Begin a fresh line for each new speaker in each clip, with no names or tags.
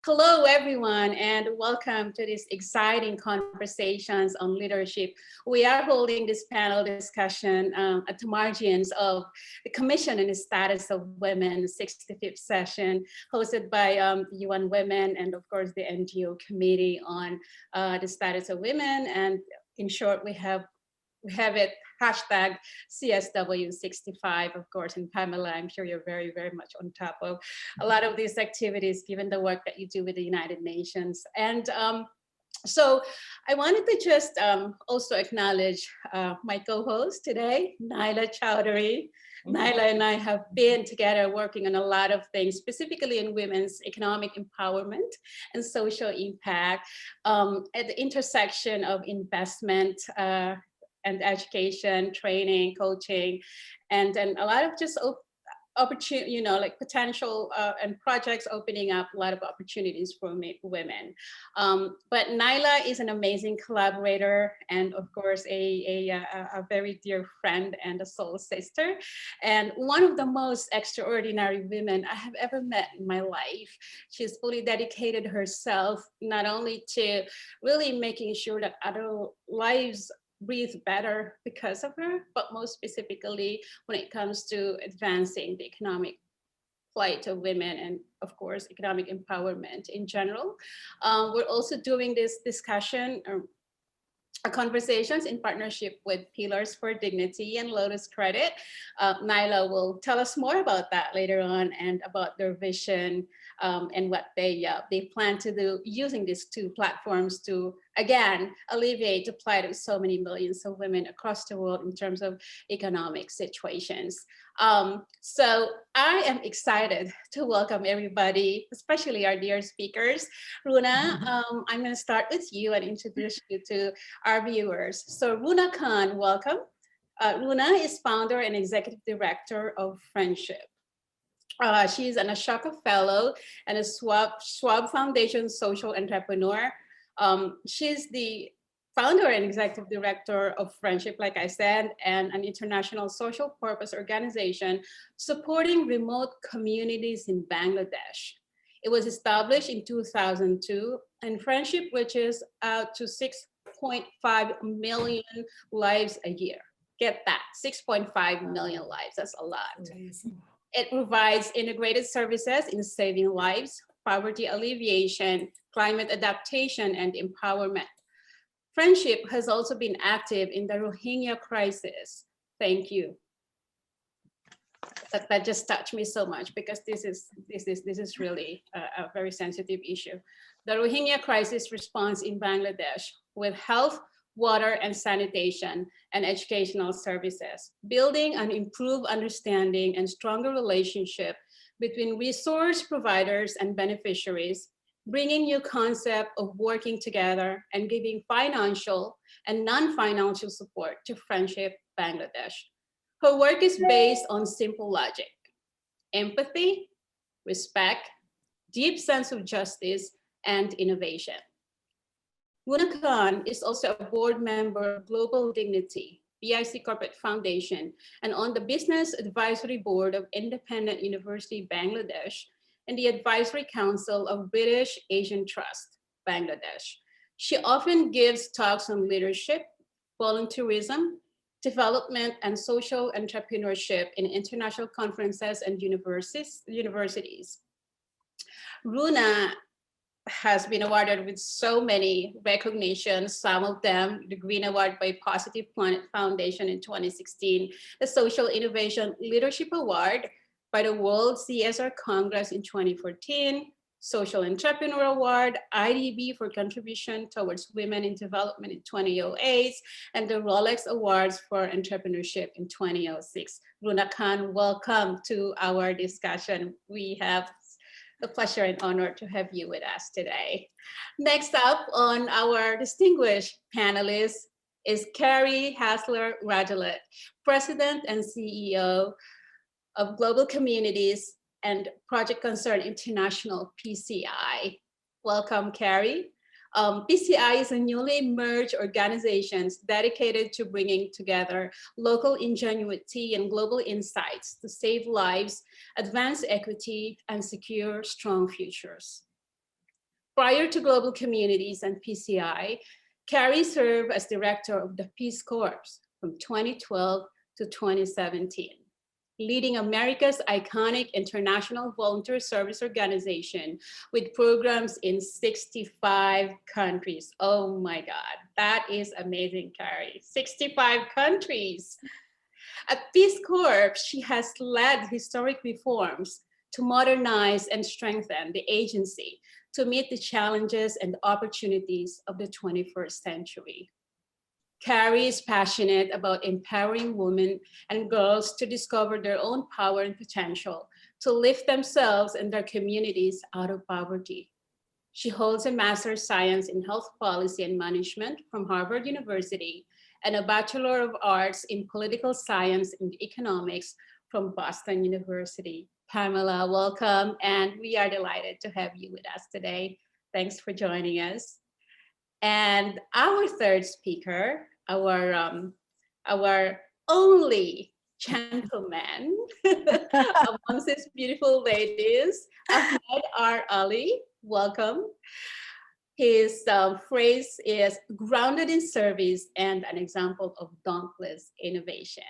Hello, everyone, and welcome to these exciting conversations on leadership. We are holding this panel discussion at the margins of the Commission on the Status of Women 65th session, hosted by UN Women and, of course, the NGO Committee on the Status of Women. And in short, we have it hashtag CSW65, of course, and Pamela, I'm sure you're very, very much on top of a lot of these activities, given the work that you do with the United Nations. And so I wanted to just also acknowledge my co-host today, Naila Chowdhury. Naila and I have been together working on a lot of things, specifically in women's economic empowerment and social impact at the intersection of investment and education, training, coaching, and a lot of just opportunity, like potential and projects opening up a lot of opportunities for women. But Naila is an amazing collaborator and of course a very dear friend and a soul sister, and one of the most extraordinary women I have ever met in my life. She's fully dedicated herself not only to really making sure that other lives breathe better because of her, but most specifically when it comes to advancing the economic plight of women and of course economic empowerment in general. We're also doing this discussion conversations in partnership with Pillars for Dignity and Lotus Credit. Naila will tell us more about that later on and about their vision and what they plan to do using these two platforms to, again, alleviate the plight of so many millions of women across the world in terms of economic situations. So I am excited to welcome everybody, especially our dear speakers. Runa, I'm going to start with you and introduce you to our viewers. So Runa Khan, welcome. Runa is founder and executive director of Friendship. She's an Ashoka Fellow and a Schwab Foundation social entrepreneur. She's the founder and executive director of Friendship, like I said, and an international social purpose organization supporting remote communities in Bangladesh. It was established in 2002, and Friendship reaches out to 6.5 million lives a year. Get that, 6.5 million lives, that's a lot. Amazing. It provides integrated services in saving lives, poverty alleviation, climate adaptation, and empowerment. Friendship has also been active in the Rohingya crisis. Thank you. That just touched me so much because this is really a very sensitive issue. The Rohingya crisis response in Bangladesh with health, water and sanitation, and educational services, building an improved understanding and stronger relationship between resource providers and beneficiaries, bringing new concept of working together and giving financial and non-financial support to Friendship Bangladesh. Her work is based on simple logic, empathy, respect, deep sense of justice, and innovation. Runa Khan is also a board member of Global Dignity, BIC Corporate Foundation, and on the Business Advisory Board of Independent University Bangladesh and the Advisory Council of British Asian Trust, Bangladesh. She often gives talks on leadership, volunteerism, development, and social entrepreneurship in international conferences and universities. Runa has been awarded with so many recognitions, some of them the Green Award by Positive Planet Foundation in 2016, the Social Innovation Leadership Award by the World CSR Congress in 2014, Social Entrepreneur Award, IDB for contribution towards women in development in 2008, and the Rolex Awards for Entrepreneurship in 2006. Runa Khan, welcome to our discussion. We have the pleasure and honor to have you with us today. Next up on our distinguished panelists is Carrie Hassler-Rajalet, President and CEO of Global Communities and Project Concern International, PCI. Welcome, Carrie. PCI is a newly merged organization dedicated to bringing together local ingenuity and global insights to save lives, advance equity, and secure strong futures. Prior to Global Communities and PCI, Carrie served as director of the Peace Corps from 2012 to 2017, leading America's iconic international volunteer service organization with programs in 65 countries. Oh my God, that is amazing, Carrie. 65 countries. At Peace Corps, she has led historic reforms to modernize and strengthen the agency to meet the challenges and opportunities of the 21st century. Carrie is passionate about empowering women and girls to discover their own power and potential to lift themselves and their communities out of poverty. She holds a Master's of Science in Health Policy and Management from Harvard University and a Bachelor of Arts in Political Science and Economics from Boston University. Pamela, welcome, and we are delighted to have you with us today. Thanks for joining us. And our third speaker, our only gentleman amongst these beautiful ladies, Ahmed R. Ali. Welcome. His phrase is grounded in service and an example of dauntless innovation.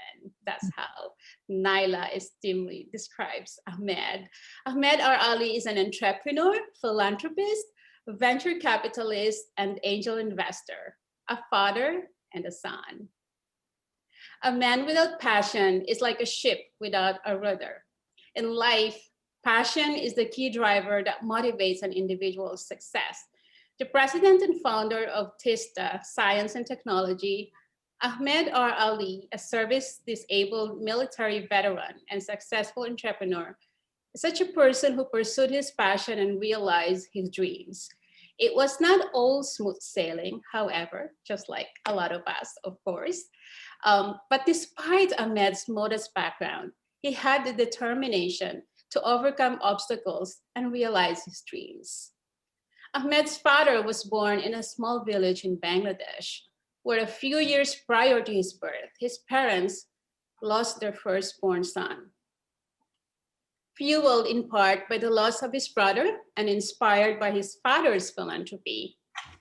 That's how Naila esteemingly describes Ahmed. Ahmed R. Ali is an entrepreneur, philanthropist, venture capitalist, and angel investor, a father and a son. A man without passion is like a ship without a rudder. In life, passion is the key driver that motivates an individual's success. The president and founder of TISTA, Science and Technology, Ahmed R. Ali, a service-disabled military veteran and successful entrepreneur, is such a person who pursued his passion and realized his dreams. It was not all smooth sailing, however, just like a lot of us, of course. But despite Ahmed's modest background, he had the determination to overcome obstacles and realize his dreams. Ahmed's father was born in a small village in Bangladesh, where a few years prior to his birth, his parents lost their firstborn son. Fueled in part by the loss of his brother and inspired by his father's philanthropy,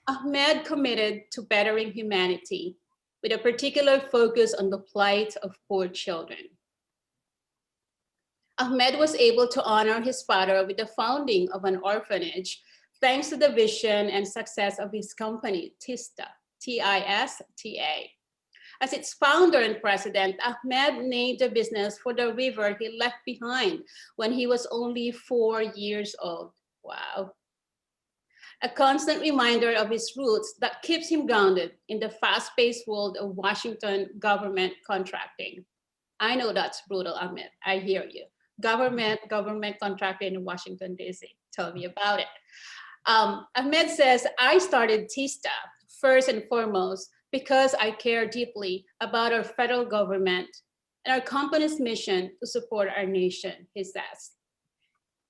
Ahmed committed to bettering humanity with a particular focus on the plight of poor children. Ahmed was able to honor his father with the founding of an orphanage thanks to the vision and success of his company, TISTA, T-I-S-T-A. As its founder and president, Ahmed named the business for the river he left behind when he was only 4 years old. Wow. A constant reminder of his roots that keeps him grounded in the fast-paced world of Washington government contracting. I know that's brutal, Ahmed. I hear you. Government contracting in Washington, D.C. Tell me about it. Ahmed says, I started TISTA first and foremost because I care deeply about our federal government and our company's mission to support our nation, he says,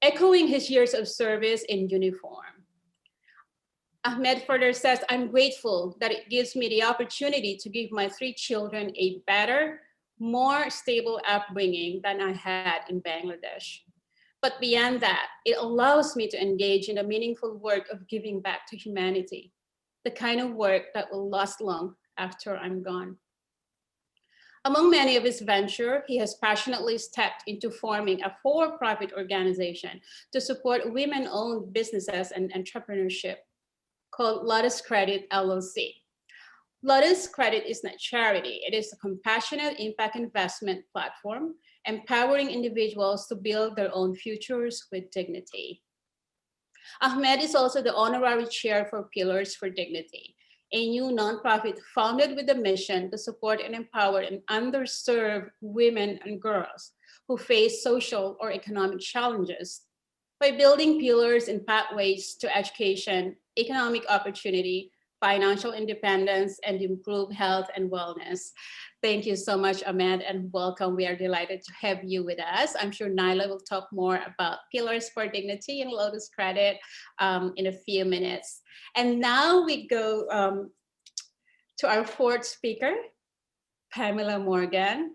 echoing his years of service in uniform. Ahmed further says, I'm grateful that it gives me the opportunity to give my 3 children a better, more stable upbringing than I had in Bangladesh. But beyond that, it allows me to engage in the meaningful work of giving back to humanity, the kind of work that will last long after I'm gone. Among many of his ventures, he has passionately stepped into forming a for-profit organization to support women-owned businesses and entrepreneurship called Lotus Credit LLC. Lotus Credit is not charity. It is a compassionate impact investment platform empowering individuals to build their own futures with dignity. Ahmed is also the honorary chair for Pillars4Dignity, a new nonprofit founded with the mission to support and empower and underserved women and girls who face social or economic challenges by building pillars and pathways to education, economic opportunity, financial independence, and improved health and wellness. Thank you so much, Ahmed, and welcome. We are delighted to have you with us. I'm sure Naila will talk more about Pillars4Dignity and Lotus Credit in a few minutes. And now we go to our fourth speaker, Pamela Morgan.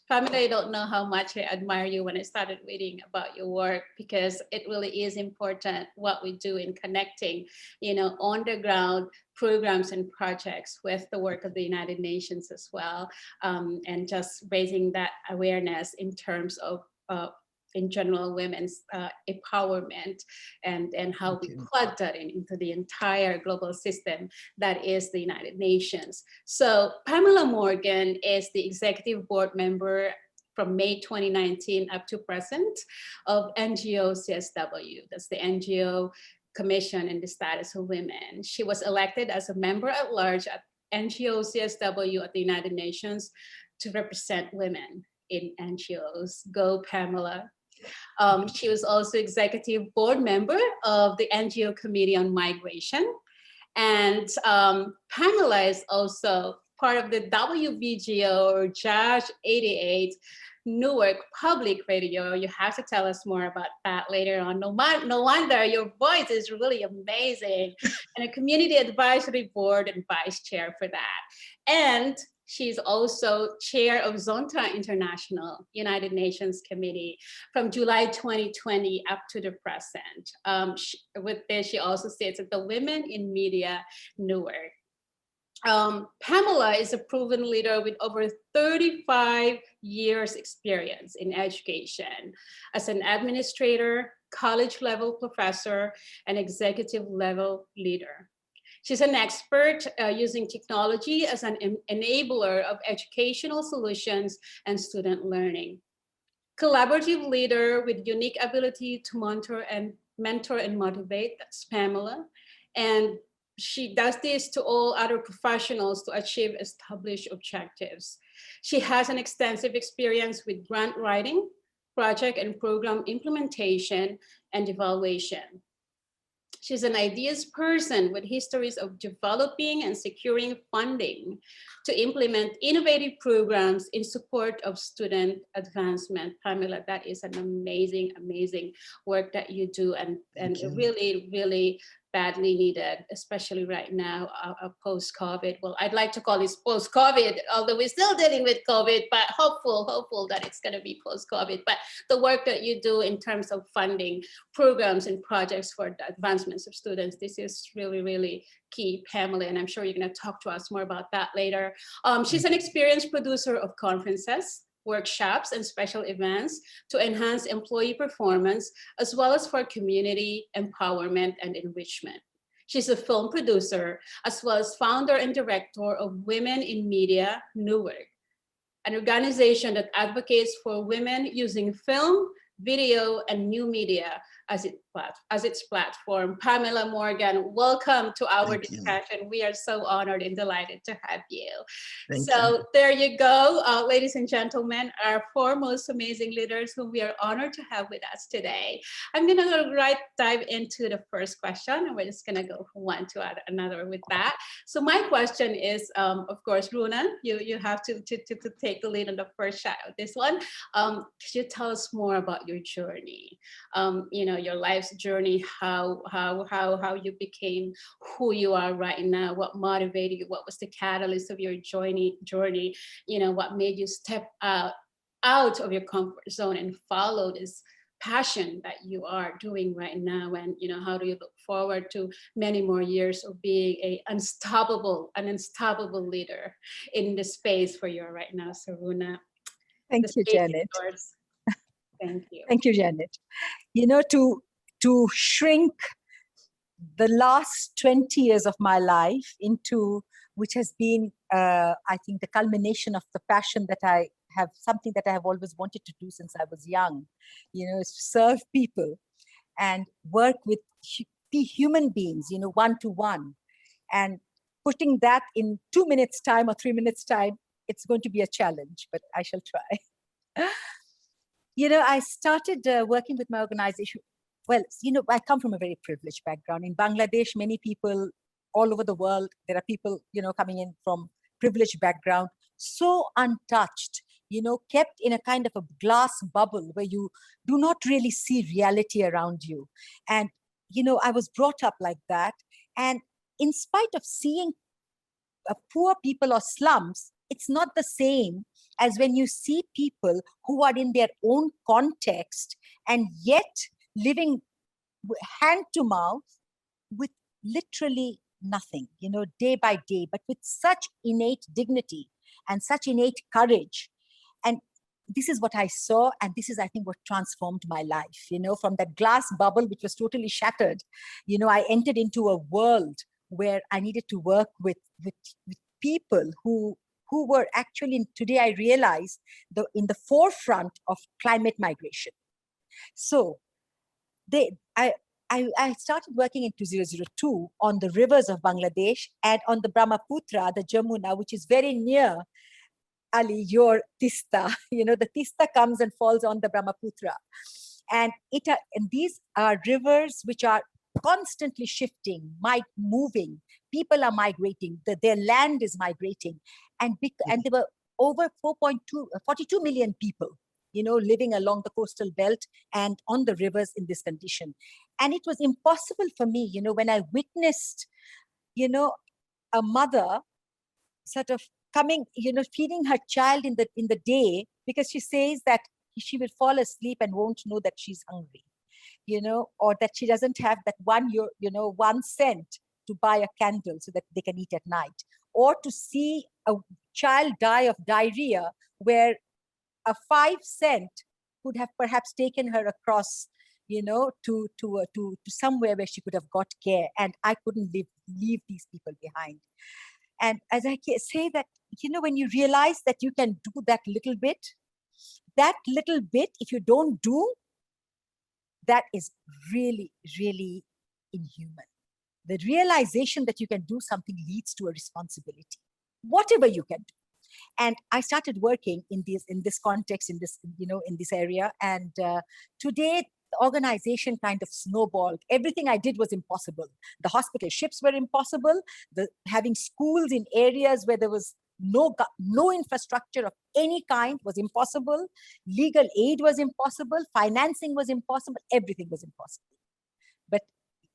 Pamela, I don't know how much I admire you when I started reading about your work, because it really is important what we do in connecting, on the ground programs and projects with the work of the United Nations as well, and just raising that awareness in terms of in general women's empowerment, and how we plug that into the entire global system that is the United Nations. So Pamela Morgan is the executive board member from May 2019 up to present of NGO CSW. That's the NGO Commission on the Status of Women. She was elected as a member at large at NGO CSW at the United Nations to represent women in NGOs. Go, Pamela. She was also executive board member of the NGO Committee on Migration. And Pamela is also part of the WVGO or JAJ 88 Newark Public Radio. You have to tell us more about that later on. No wonder your voice is really amazing. And a community advisory board and vice chair for that. And she's also chair of Zonta International United Nations Committee from July 2020 up to the present. With this, she also sits at the Women in Media Newark. Pamela is a proven leader with over 35 years experience in education as an administrator, college level professor, and executive level leader. She's an expert using technology as an enabler of educational solutions and student learning. Collaborative leader with unique ability to mentor and motivate, that's Pamela. And she does this to all other professionals to achieve established objectives. She has an extensive experience with grant writing, project and program implementation, and evaluation. She's an ideas person with histories of developing and securing funding to implement innovative programs in support of student advancement. Pamela, that is an amazing, amazing work that you do, and really, really badly needed, especially right now, post-COVID. Well, I'd like to call this post-COVID, although we're still dealing with COVID, but hopeful that it's gonna be post-COVID. But the work that you do in terms of funding programs and projects for the advancements of students, this is really, really key, Pamela, and I'm sure you're gonna talk to us more about that later. She's an experienced producer of conferences, workshops, and special events to enhance employee performance, as well as for community empowerment and enrichment. She's a film producer, as well as founder and director of Women in Media Newark, an organization that advocates for women using film, video, and new media as its platform. Pamela Morgan, welcome to our discussion. We are so honored and delighted to have you. So there you go, ladies and gentlemen, our foremost amazing leaders whom we are honored to have with us today. I'm gonna dive into the first question, and we're just gonna go from one to another with that. So my question is, of course, Runa, you have to take the lead on the first shot of this one. Could you tell us more about your journey? Your life's journey, how you became who you are right now, what motivated you, what was the catalyst of your journey, what made you step out of your comfort zone and follow this passion that you are doing right now, and how do you look forward to many more years of being an unstoppable leader in the space where you're right now. So Runa,
thank you, Janet.
Thank you.
Thank you, Janet. To shrink the last 20 years of my life into, which has been, I think, the culmination of the passion that I have, something that I have always wanted to do since I was young, is to serve people and work with human beings, one-to-one. And putting that in 2 minutes time or 3 minutes time, it's going to be a challenge, but I shall try. I started working with my organization. Well, I come from a very privileged background. In Bangladesh, many people all over the world, there are people, coming in from privileged background, so untouched, kept in a kind of a glass bubble where you do not really see reality around you. And, I was brought up like that. And in spite of seeing poor people or slums, it's not the same as when you see people who are in their own context and yet living hand to mouth with literally nothing, day by day, but with such innate dignity and such innate courage. And this is what I saw, and this is, I think, what transformed my life. From that glass bubble, which was totally shattered, I entered into a world where I needed to work with people who were actually, today I realize, in the forefront of climate migration. So I started working in 2002 on the rivers of Bangladesh and on the Brahmaputra, the Jamuna, which is very near, Ali, your Tista. The Tista comes and falls on the Brahmaputra. And these are rivers which are constantly shifting, moving. People are migrating. Their land is migrating. And there were over 42 million people, living along the coastal belt and on the rivers in this condition. And it was impossible for me, when I witnessed, a mother sort of coming, feeding her child in the day, because she says that she will fall asleep and won't know that she's hungry, or that she doesn't have that 1 cent to buy a candle so that they can eat at night, or to see a child die of diarrhea where a 5 cent could have perhaps taken her across, to somewhere where she could have got care. And I couldn't leave these people behind. And as I say that, when you realize that you can do that little bit, if you don't do, that is really, really inhuman. The realization that you can do something leads to a responsibility, whatever you can do. And I started working in this context, in this area. And today, the organization kind of snowballed. Everything I did was impossible. The hospital ships were impossible. Having schools in areas where there was no infrastructure of any kind was impossible. Legal aid was impossible. Financing was impossible. Everything was impossible. But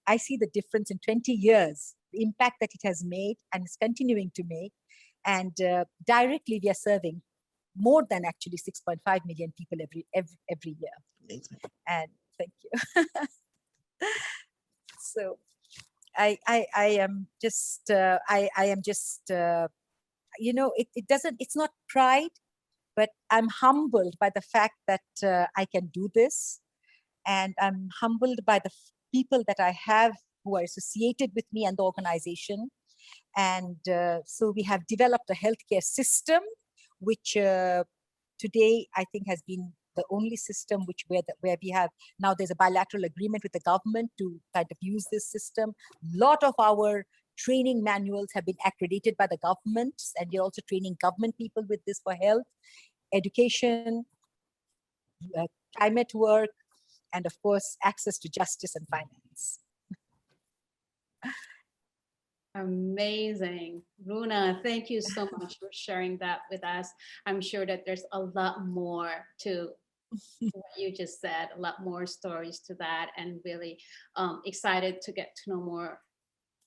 I see the difference in 20 years, the impact that it has made and is continuing to make. And directly, we are serving more than actually 6.5 million people every year.
Amazing.
And thank you. So I am just it's not pride, but I'm humbled by the fact that I can do this, and I'm humbled by the people that I have who are associated with me and the organization. And so we have developed a healthcare system, which today I think has been the only system where we have now, there's a bilateral agreement with the government to kind of use this system. A lot of our training manuals have been accredited by the government, and we're also training government people with this for health, education, climate work, and of course, access to justice and finance.
Amazing. Runa, thank you so much for sharing that with us. I'm sure that there's a lot more to what you just said, a lot more stories to that, and really excited to get to know more,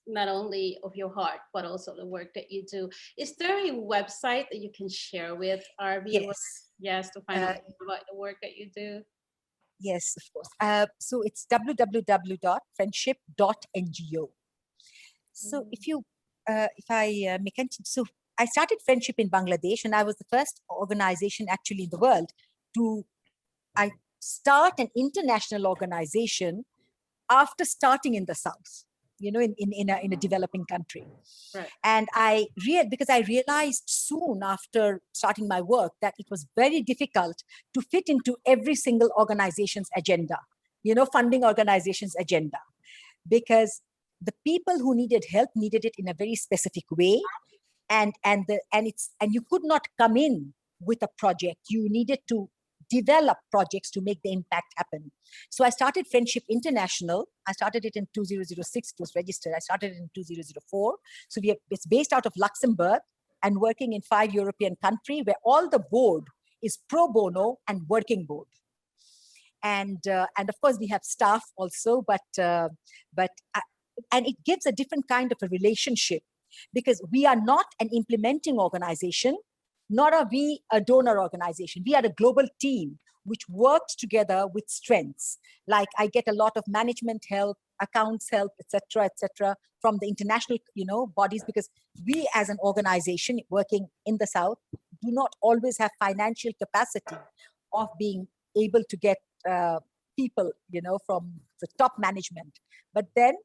not only of your heart, but also the work that you do. Is there a website that you can share with our viewers? Yes, to find out more about the work that you do.
Yes, of course. So it's www.friendship.ngo. So if I may continue, so I started Friendship in Bangladesh, and I was the first organization actually in the world to start an international organization after starting in the South, in a developing country.
Right.
And because I realized soon after starting my work that it was very difficult to fit into every single organization's agenda, funding organization's agenda, because the people who needed help needed it in a very specific way, and you could not come in with a project. You needed to develop projects to make the impact happen. So I started Friendship International. I started it in 2006. It was registered. I started it in 2004. So it's based out of Luxembourg and working in 5 European countries, where all the board is pro bono and working board. And of course we have staff also, and it gives a different kind of a relationship, because we are not an implementing organization. nor are we a donor organization. We are a global team which works together with strengths. Like I get a lot of management help, accounts help, etc., from the international, bodies, because we as an organization working in the South do not always have financial capacity of being able to get people, from the top management, but then,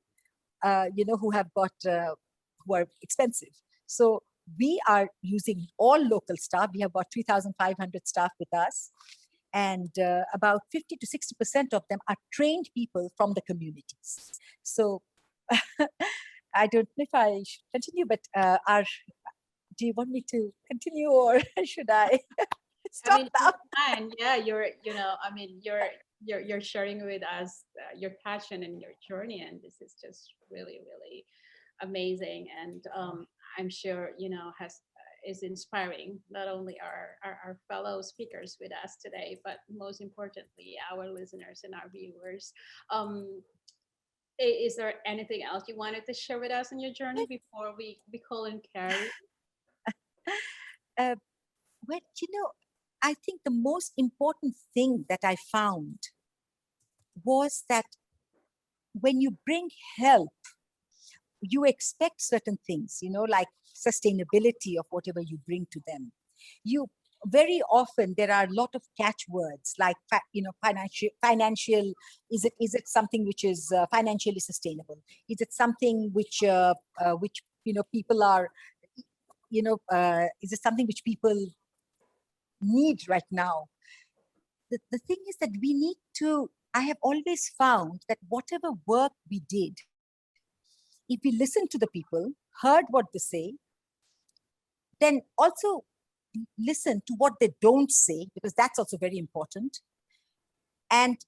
who have got, who are expensive. So we are using all local staff. We have about 3,500 staff with us. And about 50 to 60% of them are trained people from the communities. So I don't know if I should continue, but do you want me to continue or should I stop now?
Fine. Yeah, you're sharing with us your passion and your journey, and this is just really, really amazing. And I'm sure is inspiring not only our fellow speakers with us today, but most importantly our listeners and our viewers. Is there anything else you wanted to share with us on your journey before we call in Carrie?
Well, I think the most important thing that I found was that when you bring help, you expect certain things, like sustainability of whatever you bring to them. You very often there are a lot of catchwords like financial. Is it something which is financially sustainable? Is it something which people are is it something which people need right now? The thing is that we need to, I have always found that whatever work we did, if we listen to the people, heard what they say, then also listen to what they don't say, because that's also very important. And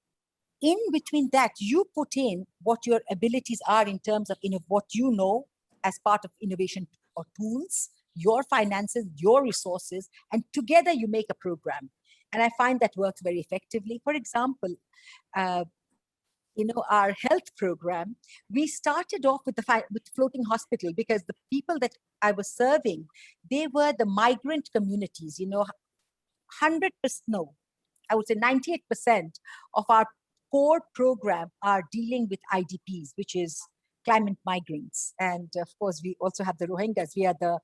in between that, you put in what your abilities are in terms of what you know as part of innovation or tools, your finances, your resources, and together you make a program. And I find that works very effectively. For example, our health program, we started off with with floating hospital because the people that I was serving, they were the migrant communities. 100%, no, I would say 98% of our core program are dealing with IDPs, which is climate migrants. And of course, we also have the Rohingyas. We are the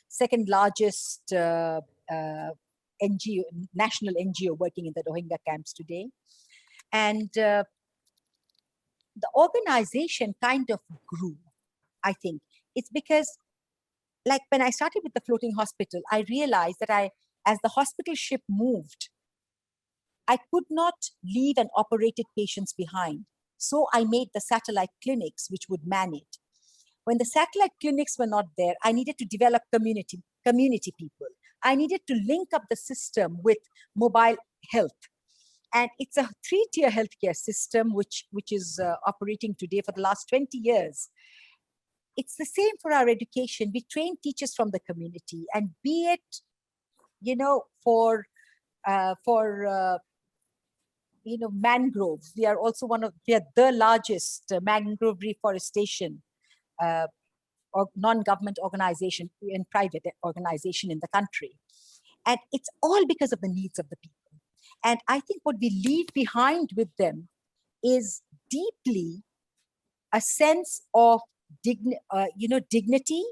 second largest NGO, national NGO working in the Rohingya camps today. And the organization kind of grew, I think. It's because, like when I started with the floating hospital, I realized that as the hospital ship moved, I could not leave and operated patients behind. So I made the satellite clinics which would man it. When the satellite clinics were not there, I needed to develop community people. I needed to link up the system with mobile health. And it's a 3-tier healthcare system which is operating today for the last 20 years. It's the same for our education. We train teachers from the community, and be it, for mangroves. We are also we are the largest mangrove reforestation or non-government organization and private organization in the country. And it's all because of the needs of the people. And I think what we leave behind with them is deeply a sense of dignity,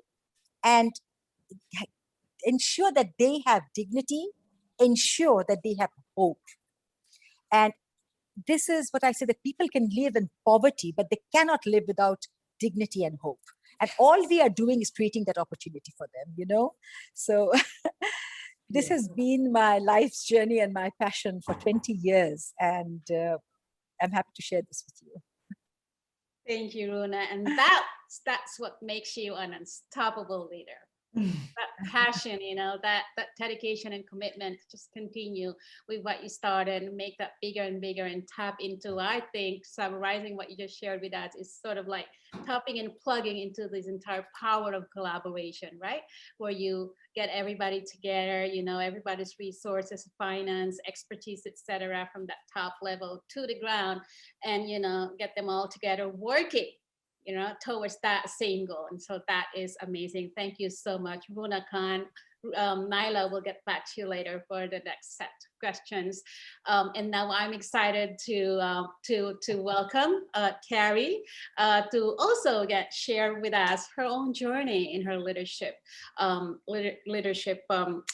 and ensure that they have dignity, ensure that they have hope. And this is what I say, that people can live in poverty, but they cannot live without dignity and hope. And all we are doing is creating that opportunity for them, So this has been my life's journey and my passion for 20 years. And I'm happy to share this with you.
Thank you, Runa. And that's what makes you an unstoppable leader. That passion, that dedication and commitment to just continue with what you started and make that bigger and bigger and tap into, I think, summarizing what you just shared with us is sort of like tapping and plugging into this entire power of collaboration, right? Where you get everybody together, everybody's resources, finance, expertise, etc., from that top level to the ground, and, get them all together working towards that same goal. And so that is amazing. Thank you so much, Runa Khan, Nyla will get back to you later for the next set of questions. And now I'm excited to welcome Carrie to also share with us her own journey in her leadership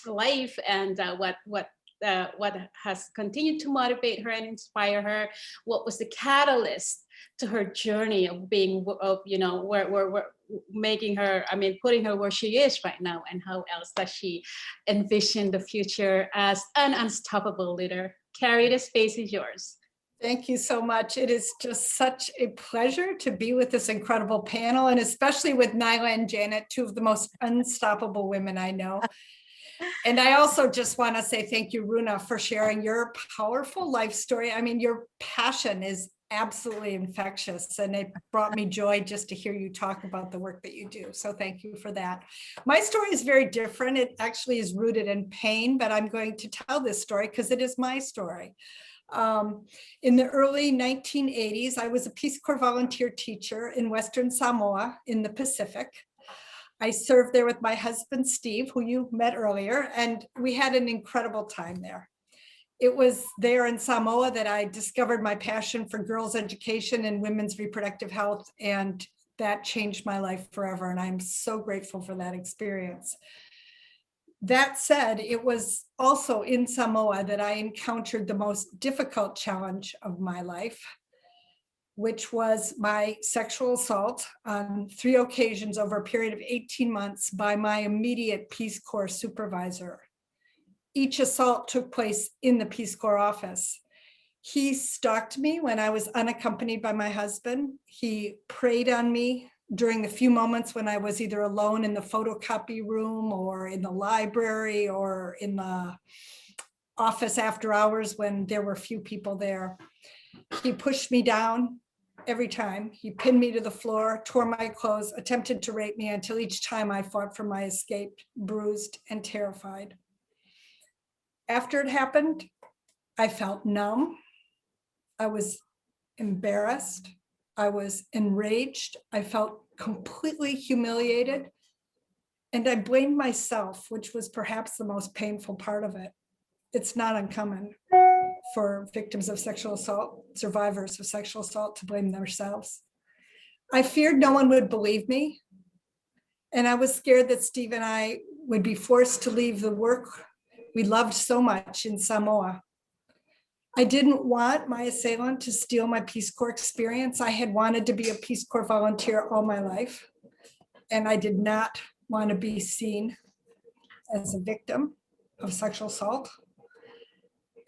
life, and what has continued to motivate her and inspire her. What was the catalyst to her journey of being, where making her, putting her where she is right now, and how else does she envision the future as an unstoppable leader? Carrie, the space is yours.
Thank you so much. It is just such a pleasure to be with this incredible panel, and especially with Nyla and Janet, two of the most unstoppable women I know. And I also just want to say thank you, Runa, for sharing your powerful life story. I mean, your passion is absolutely infectious, and it brought me joy just to hear you talk about the work that you do. So thank you for that. My story is very different. It actually is rooted in pain, but I'm going to tell this story because it is my story. In the early 1980s, I was a Peace Corps volunteer teacher in Western Samoa in the Pacific. I served there with my husband, Steve, who you met earlier, and we had an incredible time there. It was there in Samoa that I discovered my passion for girls' education and women's reproductive health, and that changed my life forever, and I'm so grateful for that experience. That said, it was also in Samoa that I encountered the most difficult challenge of my life, which was my sexual assault on 3 occasions over a period of 18 months by my immediate Peace Corps supervisor. Each assault took place in the Peace Corps office. He stalked me when I was unaccompanied by my husband. He preyed on me during the few moments when I was either alone in the photocopy room or in the library or in the office after hours when there were few people there. He pushed me down every time. He pinned me to the floor, tore my clothes, attempted to rape me, until each time I fought for my escape, bruised and terrified. After it happened, I felt numb. I was embarrassed. I was enraged. I felt completely humiliated. And I blamed myself, which was perhaps the most painful part of it. It's not uncommon for victims of sexual assault, survivors of sexual assault, to blame themselves. I feared no one would believe me. And I was scared that Steve and I would be forced to leave the work we loved so much in Samoa. I didn't want my assailant to steal my Peace Corps experience. I had wanted to be a Peace Corps volunteer all my life, and I did not want to be seen as a victim of sexual assault.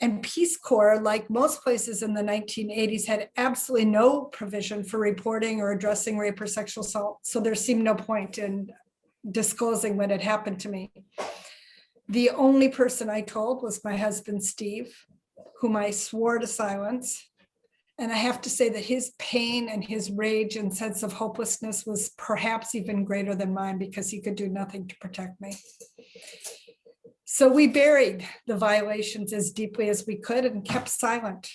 And Peace Corps, like most places in the 1980s, had absolutely no provision for reporting or addressing rape or sexual assault. So there seemed no point in disclosing what had happened to me. The only person I told was my husband, Steve, whom I swore to silence. And I have to say that his pain and his rage and sense of hopelessness was perhaps even greater than mine, because he could do nothing to protect me. So we buried the violations as deeply as we could and kept silent.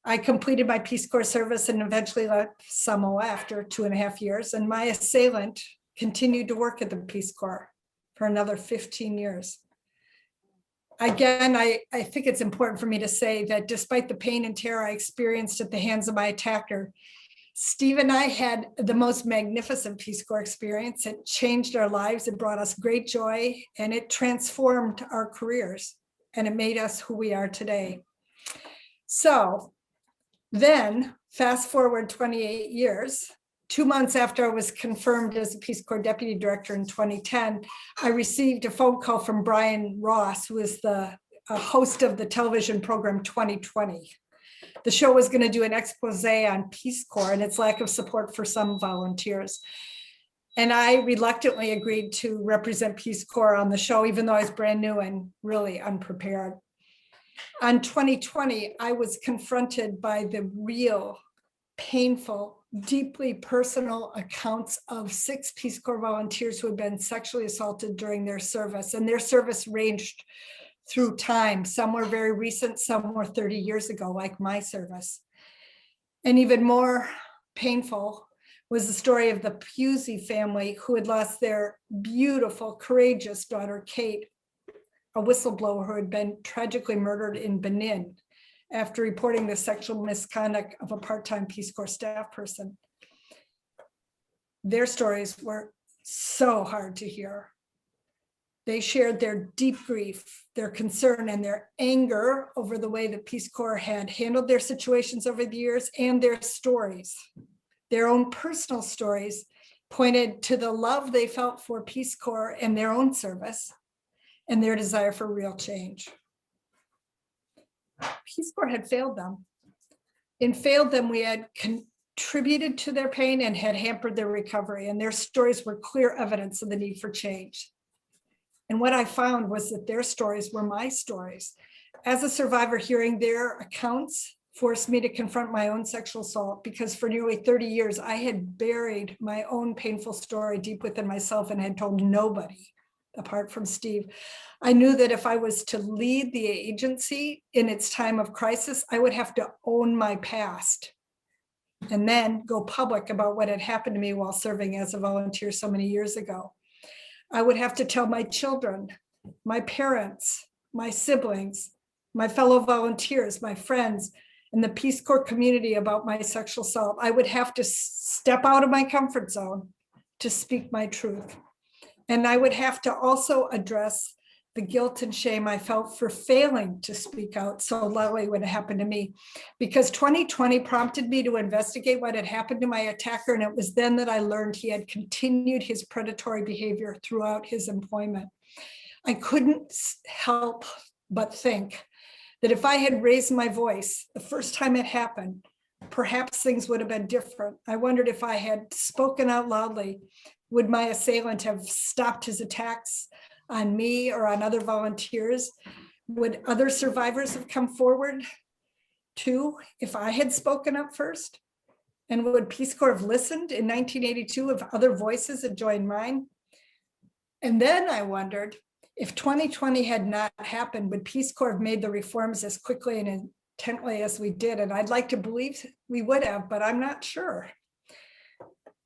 I completed my Peace Corps service and eventually left Samoa after 2.5 years. And my assailant continued to work at the Peace Corps for another 15 years. Again, I think it's important for me to say that despite the pain and terror I experienced at the hands of my attacker, Steve and I had the most magnificent Peace Corps experience. It changed our lives, it brought us great joy, and it transformed our careers, and it made us who we are today. So then, fast forward 28 years, 2 months after I was confirmed as a Peace Corps Deputy Director in 2010, I received a phone call from Brian Ross, who is the host of the television program 2020. The show was going to do an expose on Peace Corps and its lack of support for some volunteers. And I reluctantly agreed to represent Peace Corps on the show, even though I was brand new and really unprepared. On 2020, I was confronted by the real, painful, deeply personal accounts of 6 Peace Corps volunteers who had been sexually assaulted during their service. And their service ranged through time. Some were very recent, some were 30 years ago, like my service. And even more painful was the story of the Pusey family who had lost their beautiful, courageous daughter, Kate, a whistleblower who had been tragically murdered in Benin after reporting the sexual misconduct of a part-time Peace Corps staff person. Their stories were so hard to hear. They shared their deep grief, their concern, and their anger over the way the Peace Corps had handled their situations over the years, and their stories. Their own personal stories pointed to the love they felt for Peace Corps and their own service, and their desire for real change. Peace Corps had failed them. In failed them, we had contributed to their pain and had hampered their recovery, and their stories were clear evidence of the need for change. And what I found was that their stories were my stories. As a survivor, hearing their accounts forced me to confront my own sexual assault, because for nearly 30 years, I had buried my own painful story deep within myself and had told nobody apart from Steve. I knew that if I was to lead the agency in its time of crisis, I would have to own my past and then go public about what had happened to me while serving as a volunteer so many years ago. I would have to tell my children, my parents, my siblings, my fellow volunteers, my friends, and the Peace Corps community about my sexual assault. I would have to step out of my comfort zone to speak my truth. And I would have to also address the guilt and shame I felt for failing to speak out so loudly when it happened to me, because 2020 prompted me to investigate what had happened to my attacker. And it was then that I learned he had continued his predatory behavior throughout his employment. I couldn't help but think that if I had raised my voice the first time it happened, perhaps things would have been different. I wondered if I had spoken out loudly, would my assailant have stopped his attacks on me or on other volunteers? Would other survivors have come forward too if I had spoken up first? And would Peace Corps have listened in 1982 if other voices had joined mine? And then I wondered, if 2020 had not happened, would Peace Corps have made the reforms as quickly and intently as we did? And I'd like to believe we would have, but I'm not sure.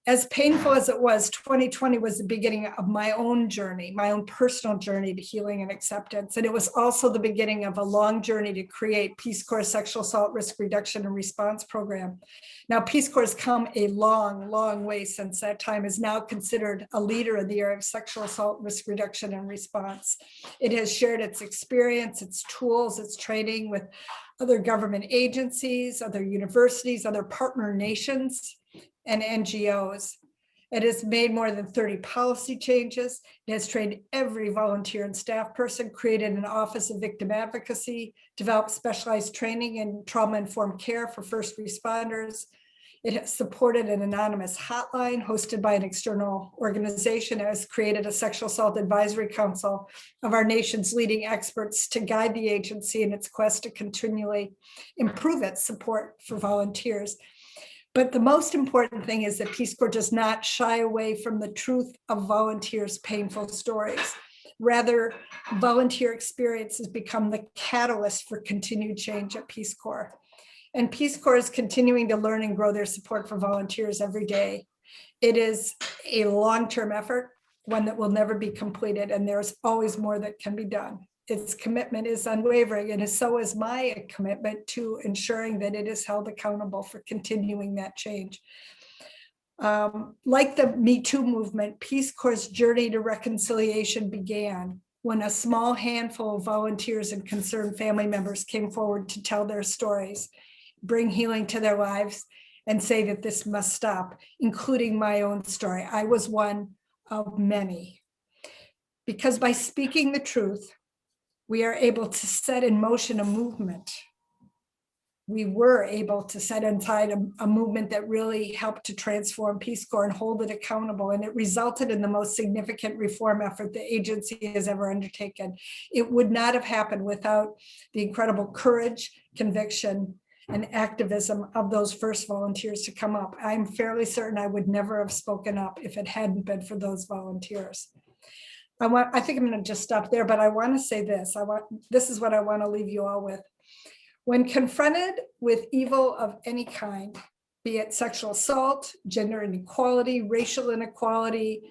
As painful as it was, 2020 was the beginning of my own journey, my own personal journey to healing and acceptance. And it was also the beginning of a long journey to create Peace Corps Sexual Assault Risk Reduction and Response Program. Now, Peace Corps has come a long, long way since that time, is now considered a leader in the area of sexual assault risk reduction and response. It has shared its experience, its tools, its training with other government agencies, other universities, other partner nations, and NGOs. It has made more than 30 policy changes. It has trained every volunteer and staff person, created an Office of Victim Advocacy, developed specialized training in trauma-informed care for first responders. It has supported an anonymous hotline hosted by an external organization. It has created a sexual assault advisory council of our nation's leading experts to guide the agency in its quest to continually improve its support for volunteers. But the most important thing is that Peace Corps does not shy away from the truth of volunteers' painful stories. Rather, volunteer experience has become the catalyst for continued change at Peace Corps. And Peace Corps is continuing to learn and grow their support for volunteers every day. It is a long-term effort, one that will never be completed, and there's always more that can be done. Its commitment is unwavering, and so is my commitment to ensuring that it is held accountable for continuing that change. Like the Me Too movement, Peace Corps' journey to reconciliation began when a small handful of volunteers and concerned family members came forward to tell their stories, bring healing to their lives, and say that this must stop, including my own story. I was one of many. Because by speaking the truth, we are able to set in motion a movement. We were able to set inside a movement that really helped to transform Peace Corps and hold it accountable. And it resulted in the most significant reform effort the agency has ever undertaken. It would not have happened without the incredible courage, conviction, and activism of those first volunteers to come up. I'm fairly certain I would never have spoken up if it hadn't been for those volunteers. I think I'm going to just stop there, but I want to say this. This is what I want to leave you all with. When confronted with evil of any kind, be it sexual assault, gender inequality, racial inequality,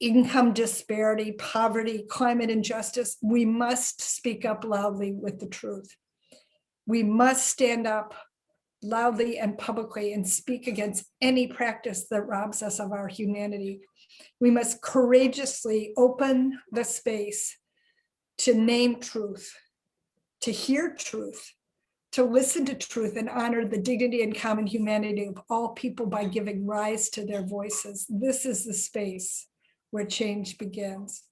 income disparity, poverty, climate injustice, we must speak up loudly with the truth. We must stand up loudly and publicly and speak against any practice that robs us of our humanity. We must courageously open the space to name truth, to hear truth, to listen to truth, and honor the dignity and common humanity of all people by giving rise to their voices. This is the space where change begins.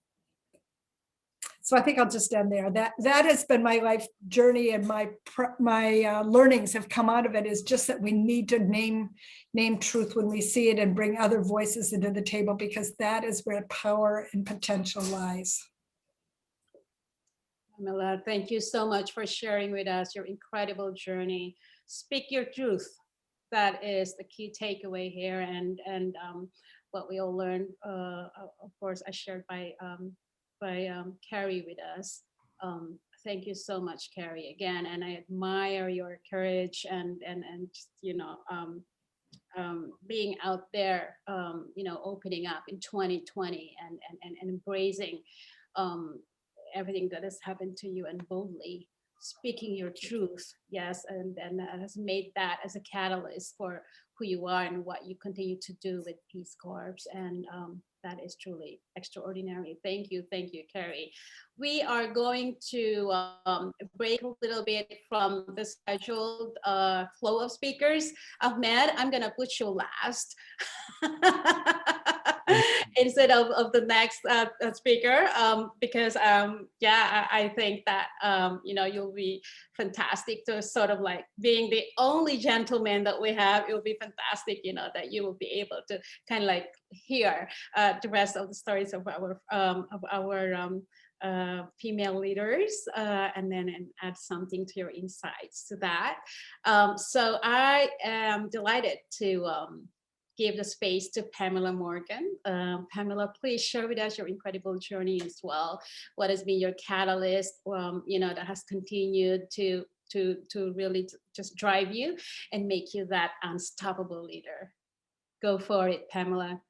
So I think I'll just end there. That has been my life journey, and my learnings have come out of it, is just that we need to name truth when we see it and bring other voices into the table, because that is where power and potential lies.
Pamela, thank you so much for sharing with us your incredible journey. Speak your truth. That is the key takeaway here, and what we all learned, of course, as shared by Carrie with us. Thank you so much, Carrie, again, and I admire your courage and just, being out there, opening up in 2020 and embracing everything that has happened to you, and boldly speaking your truth. Yes, and has made that as a catalyst for who you are and what you continue to do with Peace Corps, and that is truly extraordinary. Thank you, Carrie. We are going to break a little bit from the scheduled flow of speakers. Ahmed, I'm gonna put you last instead of the next speaker, because I think that you'll be fantastic to sort of like being the only gentleman that we have. It will be fantastic, that you will be able to kind of like hear the rest of the stories of our female leaders, and add something to your insights to that. So I am delighted to give the space to Pamela Morgan. Pamela, please share with us your incredible journey as well. What has been your catalyst, that has continued to really just drive you and make you that unstoppable leader? Go for it, Pamela.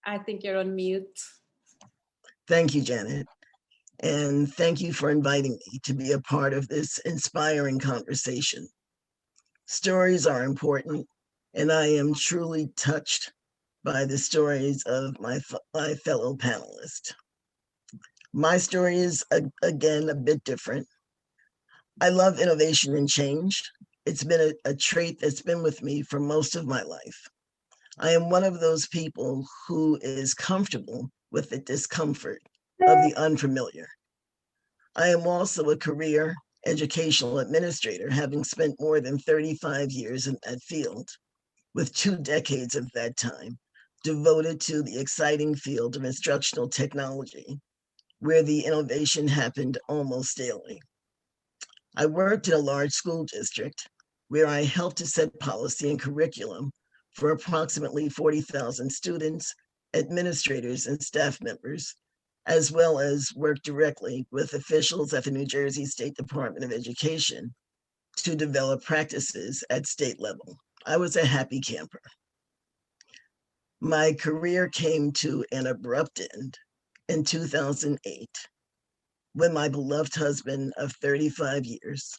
I think you're on mute.
Thank you, Janet. And thank you for inviting me to be a part of this inspiring conversation. Stories are important, and I am truly touched by the stories of my fellow panelists. My story is, again, a bit different. I love innovation and change. It's been a trait that's been with me for most of my life. I am one of those people who is comfortable with the discomfort of the unfamiliar. I am also a career educational administrator, having spent more than 35 years in that field, with 2 decades of that time devoted to the exciting field of instructional technology, where the innovation happened almost daily. I worked in a large school district where I helped to set policy and curriculum for approximately 40,000 students, administrators, and staff members, as well as work directly with officials at the New Jersey State Department of Education to develop practices at state level. I was a happy camper. My career came to an abrupt end in 2008, when my beloved husband of 35 years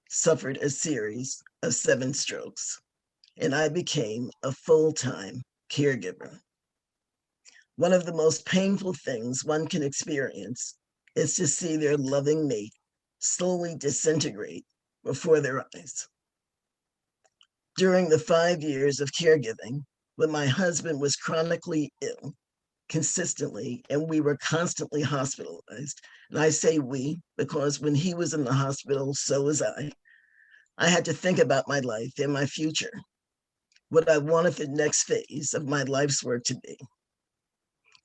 suffered a series of 7 strokes, and I became a full-time caregiver. One of the most painful things one can experience is to see their loving mate slowly disintegrate before their eyes. During the 5 years of caregiving, when my husband was chronically ill, consistently, and we were constantly hospitalized, and I say we because when he was in the hospital, so was I had to think about my life and my future, what I wanted the next phase of my life's work to be.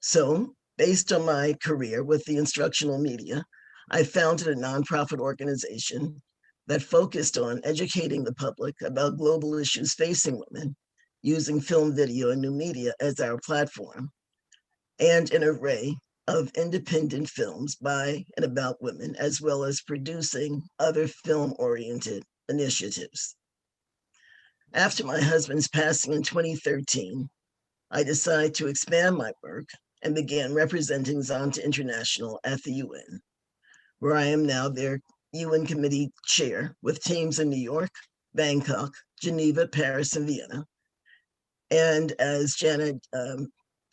So, based on my career with the instructional media, I founded a nonprofit organization that focused on educating the public about global issues facing women, using film, video, and new media as our platform, and an array of independent films by and about women, as well as producing other film-oriented initiatives. After my husband's passing in 2013, I decided to expand my work and began representing Zonta International at the UN, where I am now their UN committee chair with teams in New York, Bangkok, Geneva, Paris, and Vienna. And as Janet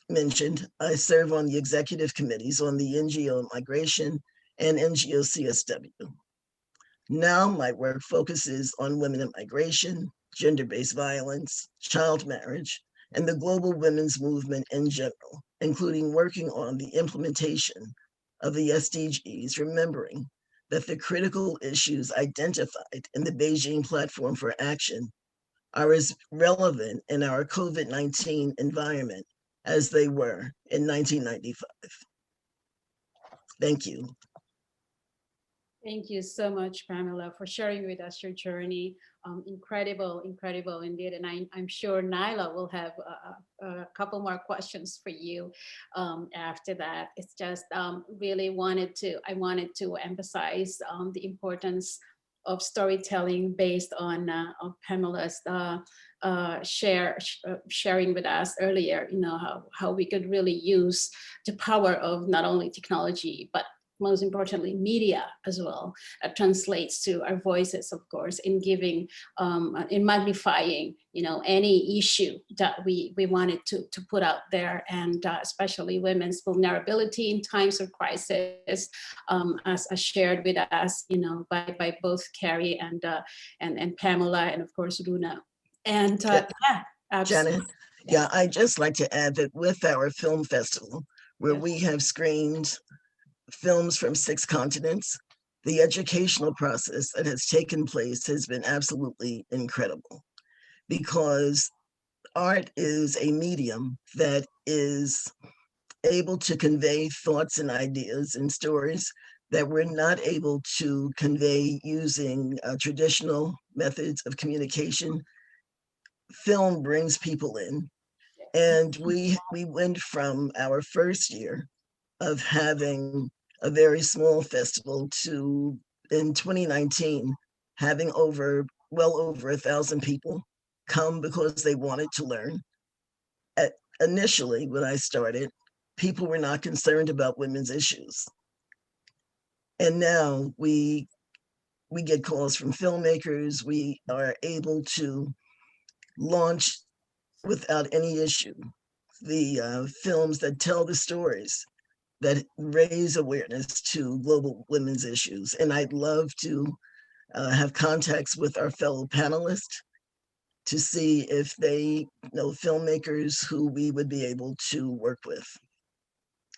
mentioned, I serve on the executive committees on the NGO Migration and NGO CSW. Now my work focuses on women in migration, gender-based violence, child marriage, and the global women's movement in general, including working on the implementation of the SDGs, remembering that the critical issues identified in the Beijing Platform for Action are as relevant in our COVID-19 environment as they were in 1995. Thank you.
Thank you so much, Pamela, for sharing with us your journey. Incredible, incredible indeed. And I'm sure Nyla will have a couple more questions for you after that. It's just really I wanted to emphasize the importance of storytelling based on Pamela's sharing with us earlier, how we could really use the power of not only technology, but most importantly, media as well, translates to our voices, of course, in giving, in magnifying, any issue that we wanted to put out there, and especially women's vulnerability in times of crisis, as shared with us, by both Carrie and Pamela, and of course, Runa. And yeah, absolutely.
Janet, yeah, I'd just like to add that with our film festival, where we have screened films from 6 continents, the educational process that has taken place has been absolutely incredible, because art is a medium that is able to convey thoughts and ideas and stories that we're not able to convey using traditional methods of communication. Film brings people in, and we went from our first year of having a very small festival to, in 2019, having well over 1,000 people come because they wanted to learn. Initially, when I started, people were not concerned about women's issues. And now we get calls from filmmakers. We are able to launch without any issue the films that tell the stories that raise awareness to global women's issues. And I'd love to have contacts with our fellow panelists to see if they know filmmakers who we would be able to work with.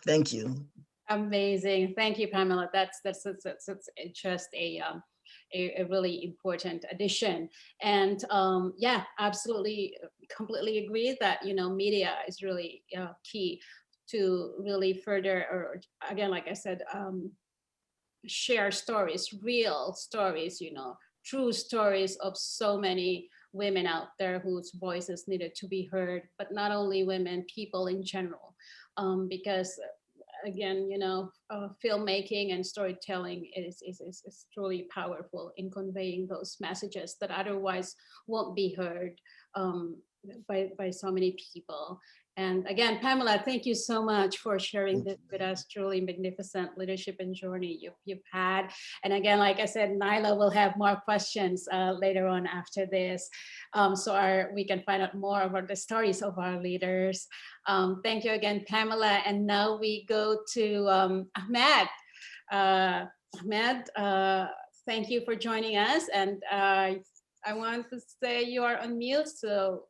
Thank you. Amazing.
Thank you, Pamela. That's just a really important addition. And yeah, absolutely, completely agree that, media is really key to really further, or again, like I said, share stories, real stories, true stories of so many women out there whose voices needed to be heard, but not only women, people in general, because again, filmmaking and storytelling is truly powerful in conveying those messages that otherwise won't be heard by so many people. And again, Pamela, thank you so much for sharing this with us. Truly magnificent leadership and journey you've had. And again, like I said, Nyla will have more questions later on after this, so we can find out more about the stories of our leaders. Thank you again, Pamela. And now we go to Ahmed. Ahmed, thank you for joining us. And I want to say you are on mute, so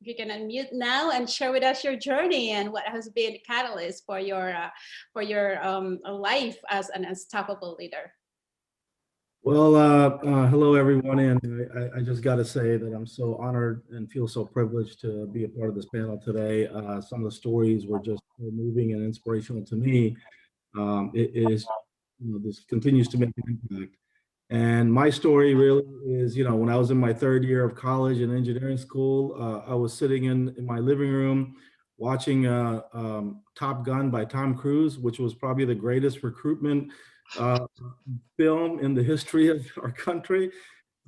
if you can unmute now and share with us your journey and what has been the catalyst for your life as an unstoppable leader.
Well, hello everyone, and I just got to say that I'm so honored and feel so privileged to be a part of this panel today. Some of the stories were just so moving and inspirational to me. This continues to make an impact. And my story really is, when I was in my 3rd year of college and engineering school, I was sitting in my living room watching Top Gun by Tom Cruise, which was probably the greatest recruitment film in the history of our country.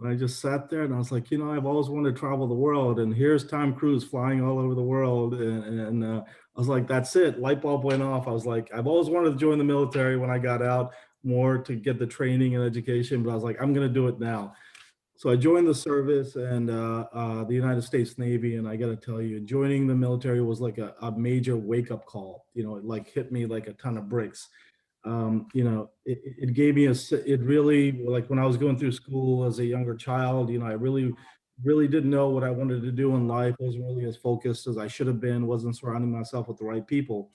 And I just sat there and I was like, you know, I've always wanted to travel the world, and here's Tom Cruise flying all over the world. And I was like, that's it. Light bulb went off. I was like, I've always wanted to join the military when I got out, more to get the training and education, but I was like, I'm going to do it now. So I joined the service and the United States Navy, and I got to tell you, joining the military was like a major wake up call. You know, it like hit me like a ton of bricks. You know, it gave me it really, like when I was going through school as a younger child, you know, I really didn't know what I wanted to do in life. I wasn't really as focused as I should have been, wasn't surrounding myself with the right people.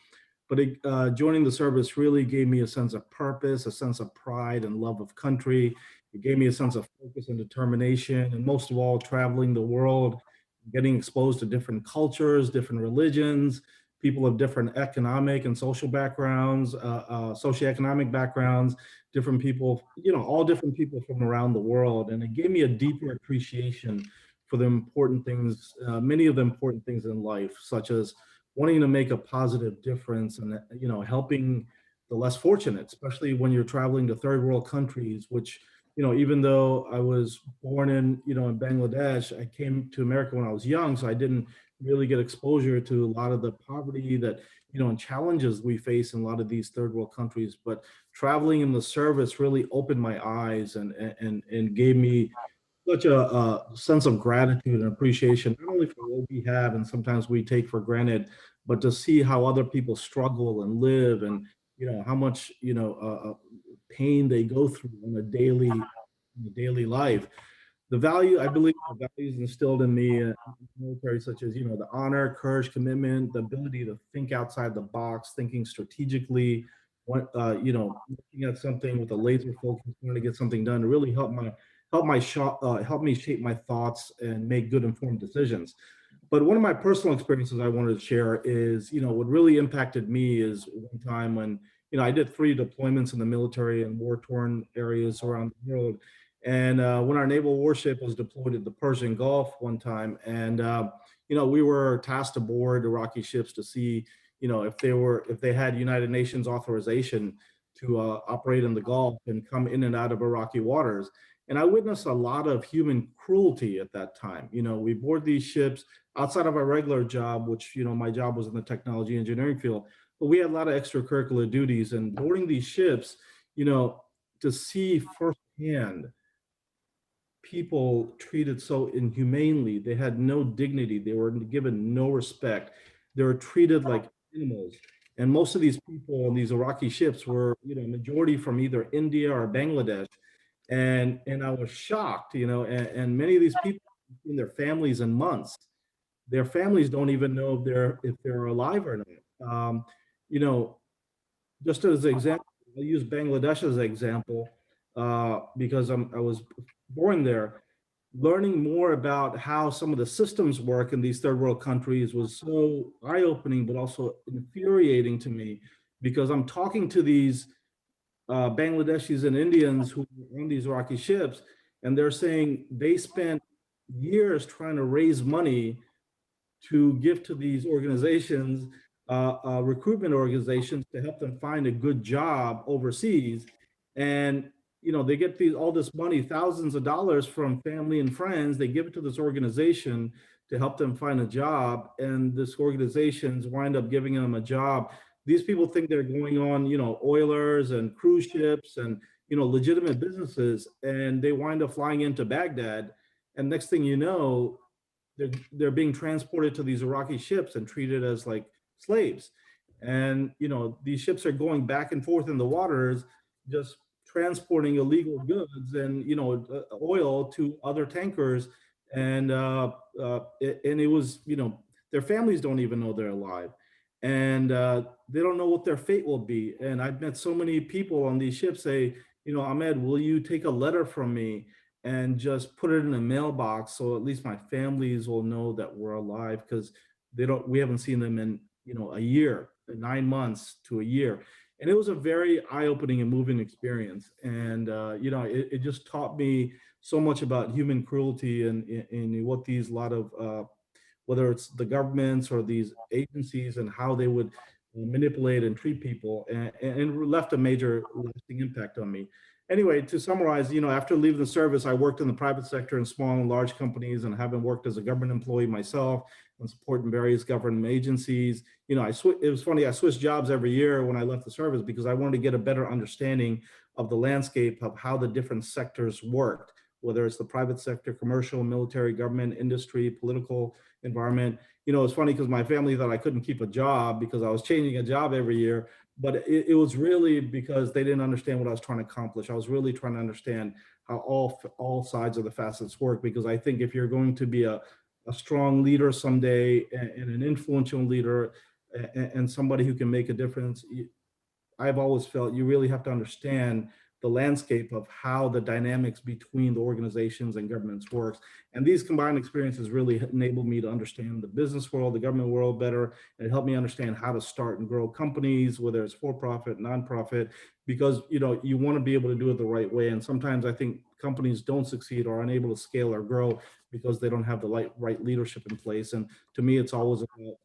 But joining the service really gave me a sense of purpose, a sense of pride and love of country. It gave me a sense of focus and determination, and most of all, traveling the world, getting exposed to different cultures, different religions, people of different economic and social backgrounds, socioeconomic backgrounds, different people, you know, all different people from around the world. And it gave me a deeper appreciation for the important things, many of the important things in life, such as wanting to make a positive difference and, you know, helping the less fortunate, especially when you're traveling to third world countries, which, you know, even though I was born in, you know, in Bangladesh, I came to America when I was young, so I didn't really get exposure to a lot of the poverty that, you know, and challenges we face in a lot of these third world countries. But traveling in the service really opened my eyes and gave me such a sense of gratitude and appreciation, not only for what we have and sometimes we take for granted, but to see how other people struggle and live, and, you know, how much, you know, pain they go through in a daily life. The value, I believe, the values instilled in me in the military, such as, you know, the honor, courage, commitment, the ability to think outside the box, thinking strategically, what, you know, looking at something with a laser focus, wanting to get something done, to really help me shape my thoughts and make good informed decisions. But one of my personal experiences I wanted to share is, you know, what really impacted me is one time when, you know, I did 3 deployments in the military in war-torn areas around the world. And when our naval warship was deployed at the Persian Gulf one time, and you know, we were tasked to board Iraqi ships to see, you know, if they had United Nations authorization to operate in the Gulf and come in and out of Iraqi waters. And I witnessed a lot of human cruelty at that time. You know, we board these ships outside of our regular job, which, you know, my job was in the technology engineering field, but we had a lot of extracurricular duties, and boarding these ships, you know, to see firsthand people treated so inhumanely. They had no dignity. They were given no respect. They were treated like animals. And most of these people on these Iraqi ships were, you know, majority from either India or Bangladesh. And I was shocked, you know, and many of these people in their families in months. Their families don't even know if they're alive or not. You know, just as an example, I'll use Bangladesh as an example because I was born there. Learning more about how some of the systems work in these third world countries was so eye-opening, but also infuriating to me, because I'm talking to these Bangladeshis and Indians who were on these Iraqi ships, and they're saying they spent years trying to raise money to give to these organizations, recruitment organizations, to help them find a good job overseas. And, you know, they get all this money, thousands of dollars from family and friends. They give it to this organization to help them find a job. And this organizations wind up giving them a job. These people think they're going on, you know, oilers and cruise ships and, you know, legitimate businesses. And they wind up flying into Baghdad. And next thing you know, they're being transported to these Iraqi ships and treated as like slaves. And, you know, these ships are going back and forth in the waters, just transporting illegal goods and, you know, oil to other tankers. And it was, you know, their families don't even know they're alive. And they don't know what their fate will be. And I've met so many people on these ships say, you know, Ahmed, will you take a letter from me and just put it in a mailbox so at least my families will know that we're alive, because we haven't seen them in, you know, a year, 9 months to a year. And it was a very eye-opening and moving experience. And you know, it just taught me so much about human cruelty and what these lot of whether it's the governments or these agencies, and how they would manipulate and treat people, and it left a major lasting impact on me. anyway, to summarize, after leaving the service, I worked in the private sector in small and large companies, and having worked as a government employee myself and supporting various government agencies. It was funny, I switched jobs every year when I left the service because I wanted to get a better understanding of the landscape of how the different sectors worked, whether it's the private sector, commercial, military, government, industry, political environment. It's funny because my family thought I couldn't keep a job because I was changing a job every year, but it was really because they didn't understand what I was trying to accomplish. I was really trying to understand how all sides of the facets work, because I think if you're going to be a strong leader someday and an influential leader and somebody who can make a difference, I've always felt you really have to understand the landscape of how the dynamics between the organizations and governments works. And these combined experiences really enabled me to understand the business world, the government world better, and it helped me understand how to start and grow companies, whether it's for-profit, nonprofit, because you want to be able to do it the right way. And sometimes I think companies don't succeed or are unable to scale or grow because they don't have the right leadership in place. And to me, it's always about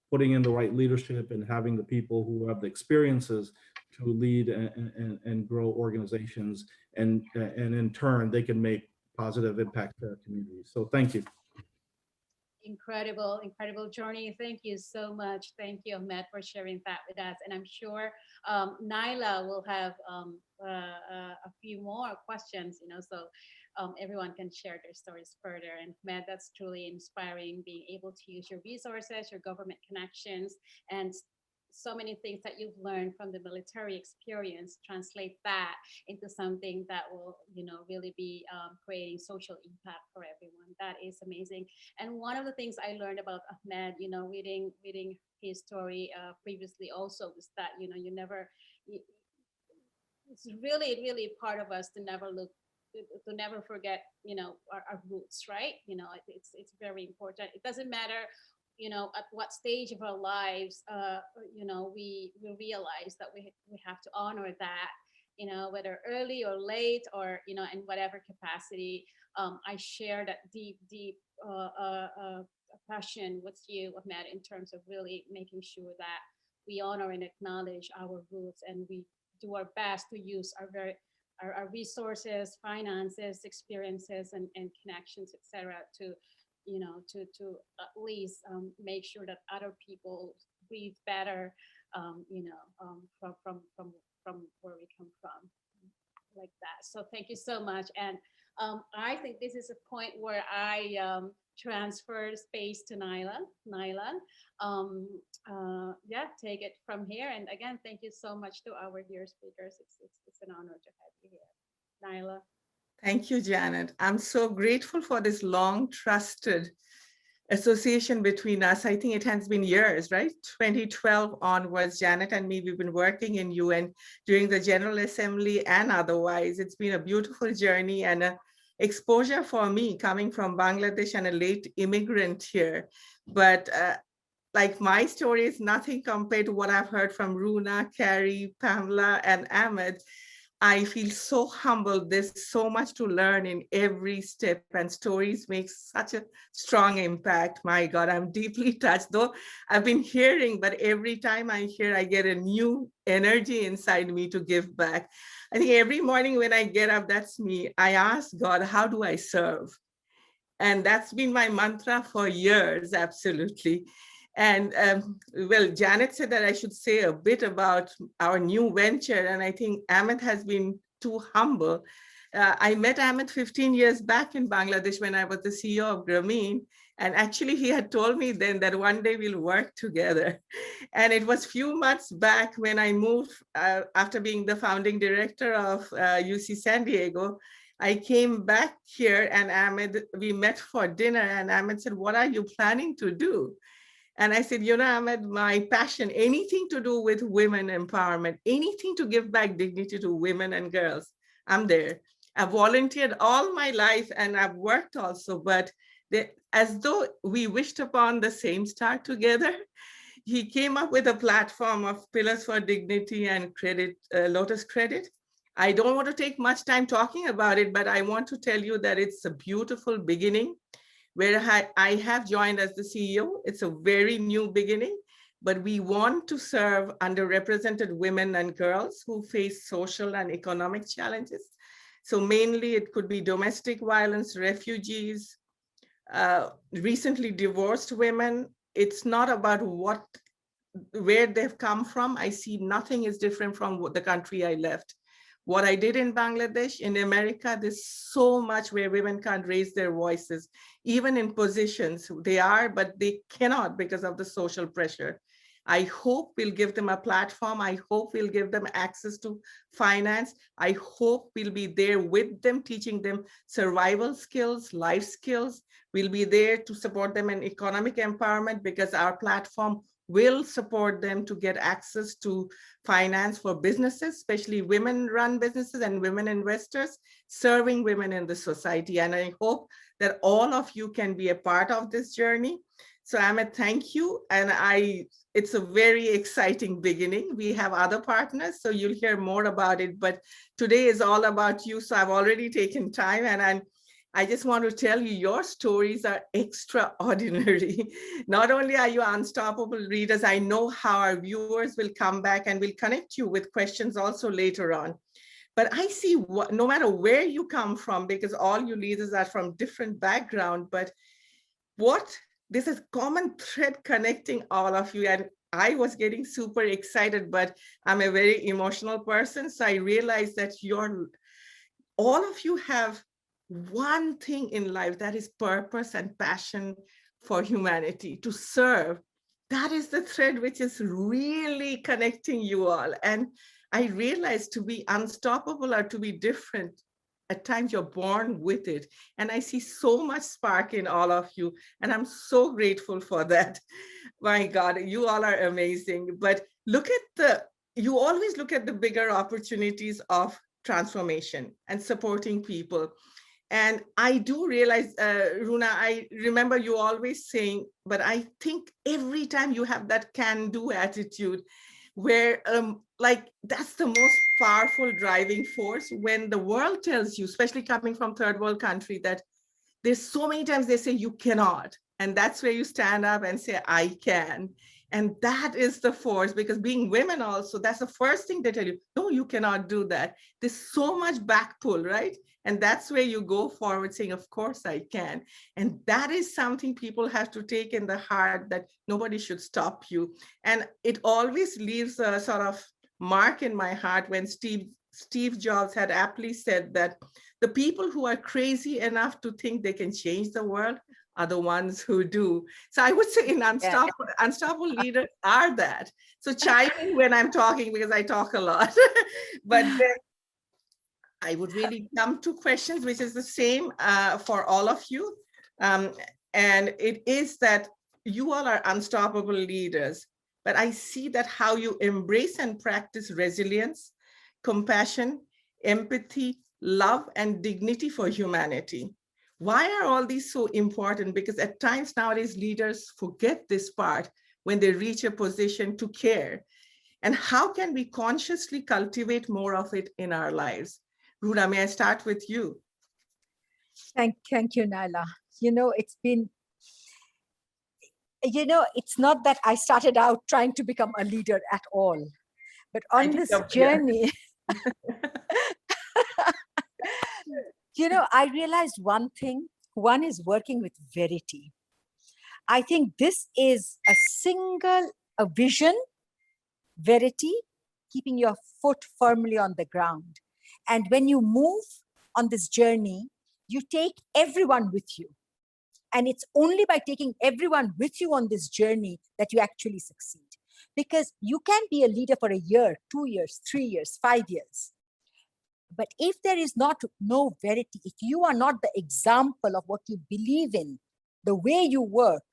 putting in the right leadership and having the people who have the experiences to lead and grow organizations, and in turn they can make positive impact to their communities. So thank you.
Incredible journey. Thank you so much. Thank you, Ahmed, for sharing that with us. And I'm sure Naila will have a few more questions, so everyone can share their stories further. And Ahmed, that's truly inspiring, being able to use your resources, your government connections, and so many things that you've learned from the military experience, translate that into something that will, really be creating social impact for everyone. That is amazing. And one of the things I learned about Ahmed, reading his story previously also, was that, it's really part of us to never forget, our roots, right? It's very important. It doesn't matter at what stage of our lives, we realize that we have to honor that, whether early or late, or, in whatever capacity. I share that deep passion with you, Ahmed, in terms of really making sure that we honor and acknowledge our roots, and we do our best to use our resources, finances, experiences, and connections, etc., to at least make sure that other people breathe better, from where we come from, like that. So thank you so much. And I think this is a point where I transfer space to Naila. Take it from here. And again, thank you so much to our dear speakers. It's an honor to have you here, Naila.
Thank you, Janet. I'm so grateful for this long trusted association between us. I think it has been years, right? 2012 onwards, Janet and me, we've been working in UN during the General Assembly and otherwise. It's been a beautiful journey and an exposure for me, coming from Bangladesh and a late immigrant here. But like, my story is nothing compared to what I've heard from Runa, Carrie, Pamela, and Ahmed. I feel so humbled. There's so much to learn in every step, and stories make such a strong impact. My God, I'm deeply touched. Though I've been hearing, but every time I hear, I get a new energy inside me to give back. I think every morning when I get up, that's me. I ask God, how do I serve? And that's been my mantra for years, absolutely. And well, Janet said that I should say a bit about our new venture. And I think Ahmed has been too humble. I met Ahmed 15 years back in Bangladesh when I was the CEO of Grameen. And actually, he had told me then that one day we'll work together. And it was few months back when I moved, after being the founding director of UC San Diego, I came back here, and Ahmed, we met for dinner, and Ahmed said, what are you planning to do? And I said, Ahmed, my passion, anything to do with women empowerment, anything to give back dignity to women and girls, I'm there. I've volunteered all my life, and I've worked also, but as though we wished upon the same star together, he came up with a platform of Pillars for Dignity and Credit, Lotus Credit. I don't want to take much time talking about it, but I want to tell you that it's a beautiful beginning, where I have joined as the CEO. It's a very new beginning. but we want to serve underrepresented women and girls who face social and economic challenges. So mainly it could be domestic violence, refugees, recently divorced women. It's not about where they've come from. I see nothing is different from the country I left. What I did in Bangladesh, in America, there's so much where women can't raise their voices, even in positions they are, but they cannot because of the social pressure. I hope we'll give them a platform. I hope we'll give them access to finance. I hope we'll be there with them, teaching them survival skills, life skills. We'll be there to support them in economic empowerment because our platform will support them to get access to finance for businesses, especially women-run businesses and women investors, serving women in the society. And I hope that all of you can be a part of this journey. So Amit, thank you. And it's a very exciting beginning. We have other partners, so you'll hear more about it. But today is all about you. So I've already taken time, and I just want to tell you, your stories are extraordinary. Not only are you unstoppable leaders, I know how our viewers will come back and will connect you with questions also later on. But I see no matter where you come from, because all you leaders are from different backgrounds, but this is common thread connecting all of you. And I was getting super excited, but I'm a very emotional person. So I realized that all of you have one thing in life, that is purpose and passion for humanity, to serve. That is the thread which is really connecting you all. And I realized to be unstoppable or to be different, at times you're born with it. And I see so much spark in all of you. And I'm so grateful for that. My God, you all are amazing. But you always look at the bigger opportunities of transformation and supporting people. And I do realize, Runa, I remember you always saying, but I think every time you have that can-do attitude, where that's the most powerful driving force when the world tells you, especially coming from third world country, that there's so many times they say you cannot. And that's where you stand up and say, I can. And that is the force, because being women also, that's the first thing they tell you, no, you cannot do that. There's so much back pull, right? And that's where you go forward saying, of course I can. And that is something people have to take in the heart, that nobody should stop you. And it always leaves a sort of mark in my heart when Steve Jobs had aptly said that the people who are crazy enough to think they can change the world are the ones who do. So I would say unstoppable leaders are that. So chime in when I'm talking, because I talk a lot. But then I would really come to questions, which is the same for all of you. And it is that you all are unstoppable leaders, but I see that how you embrace and practice resilience, compassion, empathy, love, and dignity for humanity. Why are all these so important? Because at times nowadays, leaders forget this part when they reach a position to care. And how can we consciously cultivate more of it in our lives? Runa, may I start with you?
Thank you, Naila. It's been, it's not that I started out trying to become a leader at all, but on this journey, I realized one thing. One is working with verity. I think this is a vision, verity, keeping your foot firmly on the ground. And when you move on this journey, you take everyone with you. And it's only by taking everyone with you on this journey that you actually succeed. Because you can be a leader for a year, 2 years, 3 years, 5 years. But if there is no verity, if you are not the example of what you believe in, the way you work,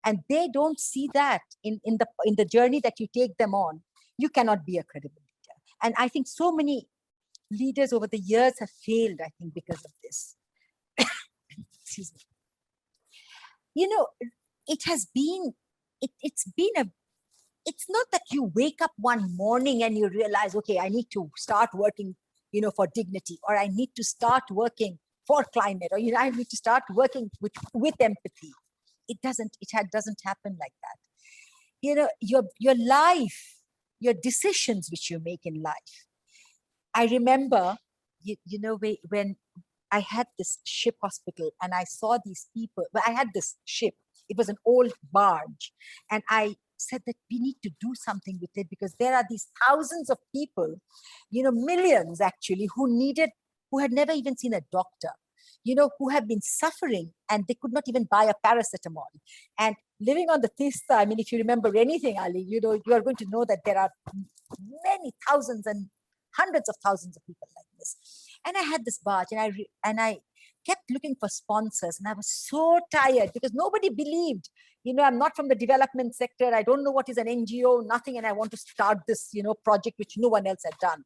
and they don't see that in the journey that you take them on, you cannot be a credible leader. And I think so many leaders over the years have failed, I think, because of this. Excuse me. It's not that you wake up one morning and you realize, okay, I need to start working, for dignity, or I need to start working for climate, or I need to start working with empathy. It doesn't happen like that. your life, your decisions which you make in life. I remember, when I had this ship hospital and I saw these people, but I had this ship, it was an old barge. And I said that we need to do something with it because there are these thousands of people, millions actually, who had never even seen a doctor, who have been suffering and they could not even buy a paracetamol. And living on the Tista, I mean, if you remember anything, Ali, you are going to know that there are many thousands and hundreds of thousands of people like this. And I had this barge and I kept looking for sponsors and I was so tired because nobody believed, I'm not from the development sector. I don't know what is an NGO, nothing. And I want to start this, project which no one else had done.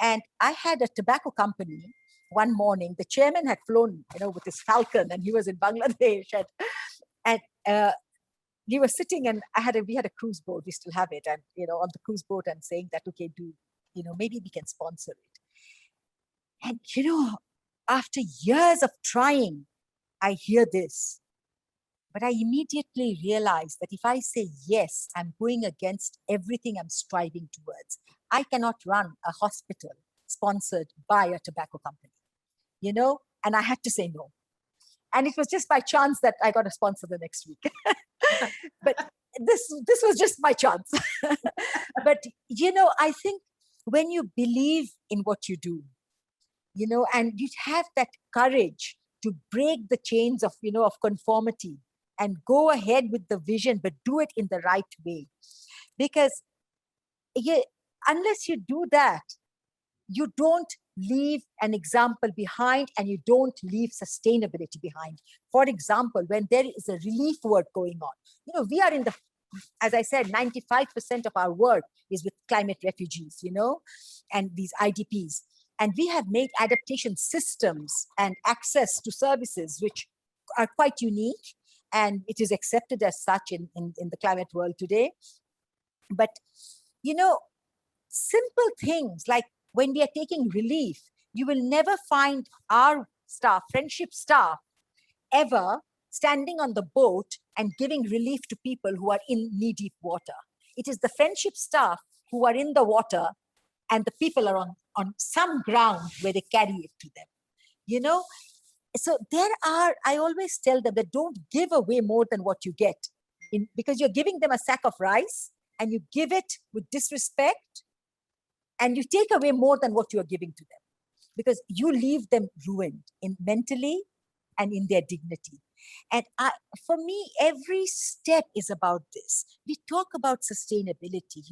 And I had a tobacco company. One morning, the chairman had flown, with his falcon and he was in Bangladesh and we were sitting and we had a cruise boat, we still have it. And, on the cruise boat, I'm saying that, okay, maybe we can sponsor it. And, after years of trying, I hear this. But I immediately realized that if I say yes, I'm going against everything I'm striving towards. I cannot run a hospital sponsored by a tobacco company, and I had to say no. And it was just by chance that I got a sponsor the next week. But this was just my chance. But, I think when you believe in what you do, and you have that courage to break the chains of, of conformity and go ahead with the vision, but do it in the right way. Because unless you do that, you don't leave an example behind and you don't leave sustainability behind. For example, when there is a relief work going on, we are as I said, 95% of our work is with climate refugees, and these IDPs. And we have made adaptation systems and access to services which are quite unique, and it is accepted as such in the climate world today. But, simple things like when we are taking relief, you will never find our staff, friendship staff, ever standing on the boat and giving relief to people who are in knee-deep water. It is the friendship staff who are in the water and the people are on some ground where they carry it to them, So I always tell them that don't give away more than what you get, because you're giving them a sack of rice and you give it with disrespect and you take away more than what you're giving to them, because you leave them ruined mentally and in their dignity. And for me, every step is about this. We talk about sustainability.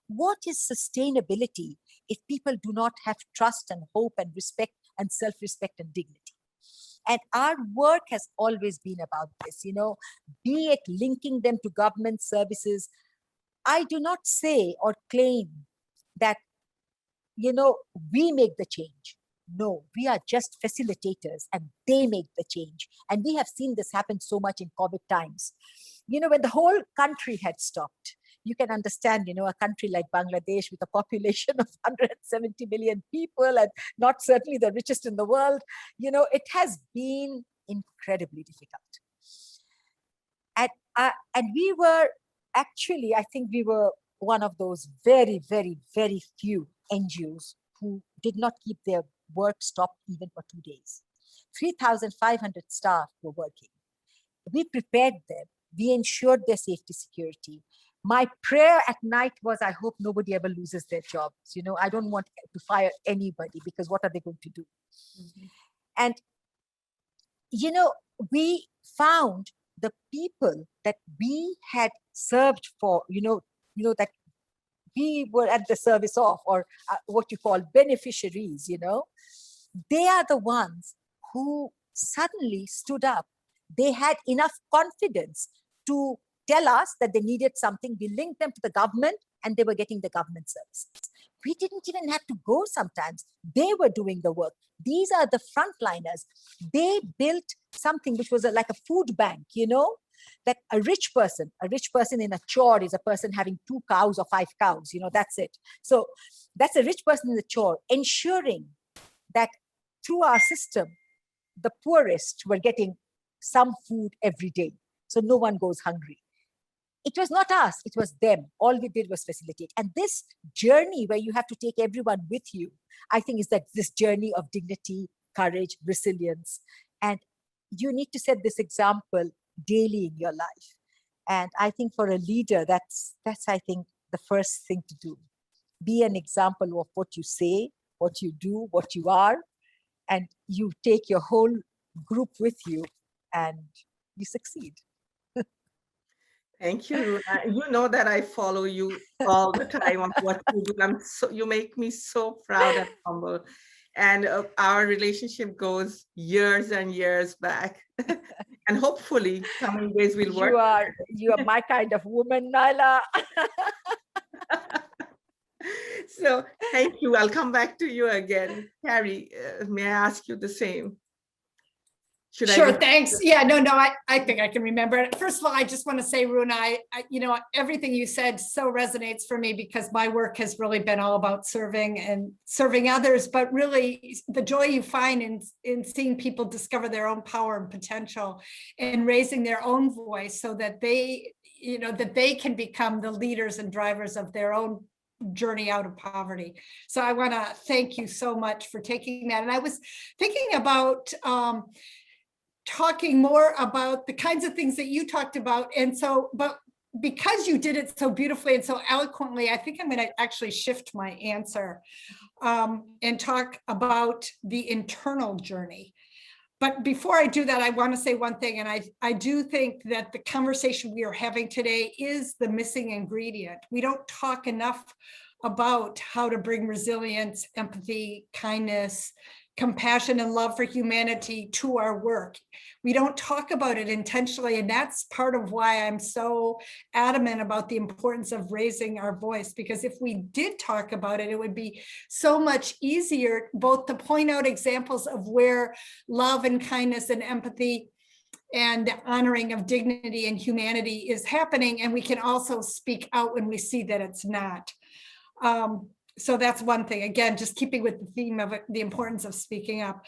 What is sustainability if people do not have trust and hope and respect and self-respect and dignity? And our work has always been about this, be it linking them to government services. I do not say or claim that, we make the change. No, we are just facilitators and they make the change. And we have seen this happen so much in COVID times. When the whole country had stopped, you can understand, a country like Bangladesh with a population of 170 million people and not certainly the richest in the world, it has been incredibly difficult. And we were actually, I think we were one of those very, very, very few NGOs who did not keep their work stopped even for 2 days. 3,500 staff were working. We prepared them. We ensured their safety security. My prayer at night was, I hope nobody ever loses their jobs. I don't want to fire anybody because what are they going to do? Mm-hmm. And, we found the people that we had served for, that we were at the service of, or what you call beneficiaries, they are the ones who suddenly stood up. They had enough confidence to tell us that they needed something. We linked them to the government and they were getting the government services. We didn't even have to go sometimes. They were doing the work. These are the frontliners. They built something which was like a food bank, that a rich person in a chore is a person having 2 cows or 5 cows, that's it. So that's a rich person in the chore, ensuring that through our system, the poorest were getting some food every day. So no one goes hungry. it was not us, it was them. All we did was facilitate. And this journey where you have to take everyone with you, I think is that this journey of dignity, courage, resilience. And you need to set this example daily in your life. And I think for a leader, that's I think, the first thing to do. Be an example of what you say, what you do, what you are, and you take your whole group with you and you succeed.
Thank you, Runa. You know that I follow you all the time on what you do. You make me so proud and humble. And our relationship goes years and years back. And hopefully coming days we'll work.
You are my kind of woman, Naila.
So thank you. I'll come back to you again. Carrie, may I ask you the same?
Sure, thanks. Yeah, no, I think I can remember it. First of all, I just want to say, Runa, everything you said so resonates for me, because my work has really been all about serving and serving others, but really the joy you find in seeing people discover their own power and potential and raising their own voice so that they can become the leaders and drivers of their own journey out of poverty. So I want to thank you so much for taking that. And I was thinking about talking more about the kinds of things that you talked about. And so, but because you did it so beautifully and so eloquently, I think I'm going to actually shift my answer and talk about the internal journey. But before I do that, I want to say one thing. And I do think that the conversation we are having today is the missing ingredient. We don't talk enough about how to bring resilience, empathy, kindness, compassion, and love for humanity to our work. We don't talk about it intentionally, and that's part of why I'm so adamant about the importance of raising our voice, because if we did talk about it, it would be so much easier both to point out examples of where love and kindness and empathy and honoring of dignity and humanity is happening, and we can also speak out when we see that it's not. So that's one thing, again, just keeping with the theme of it, the importance of speaking up.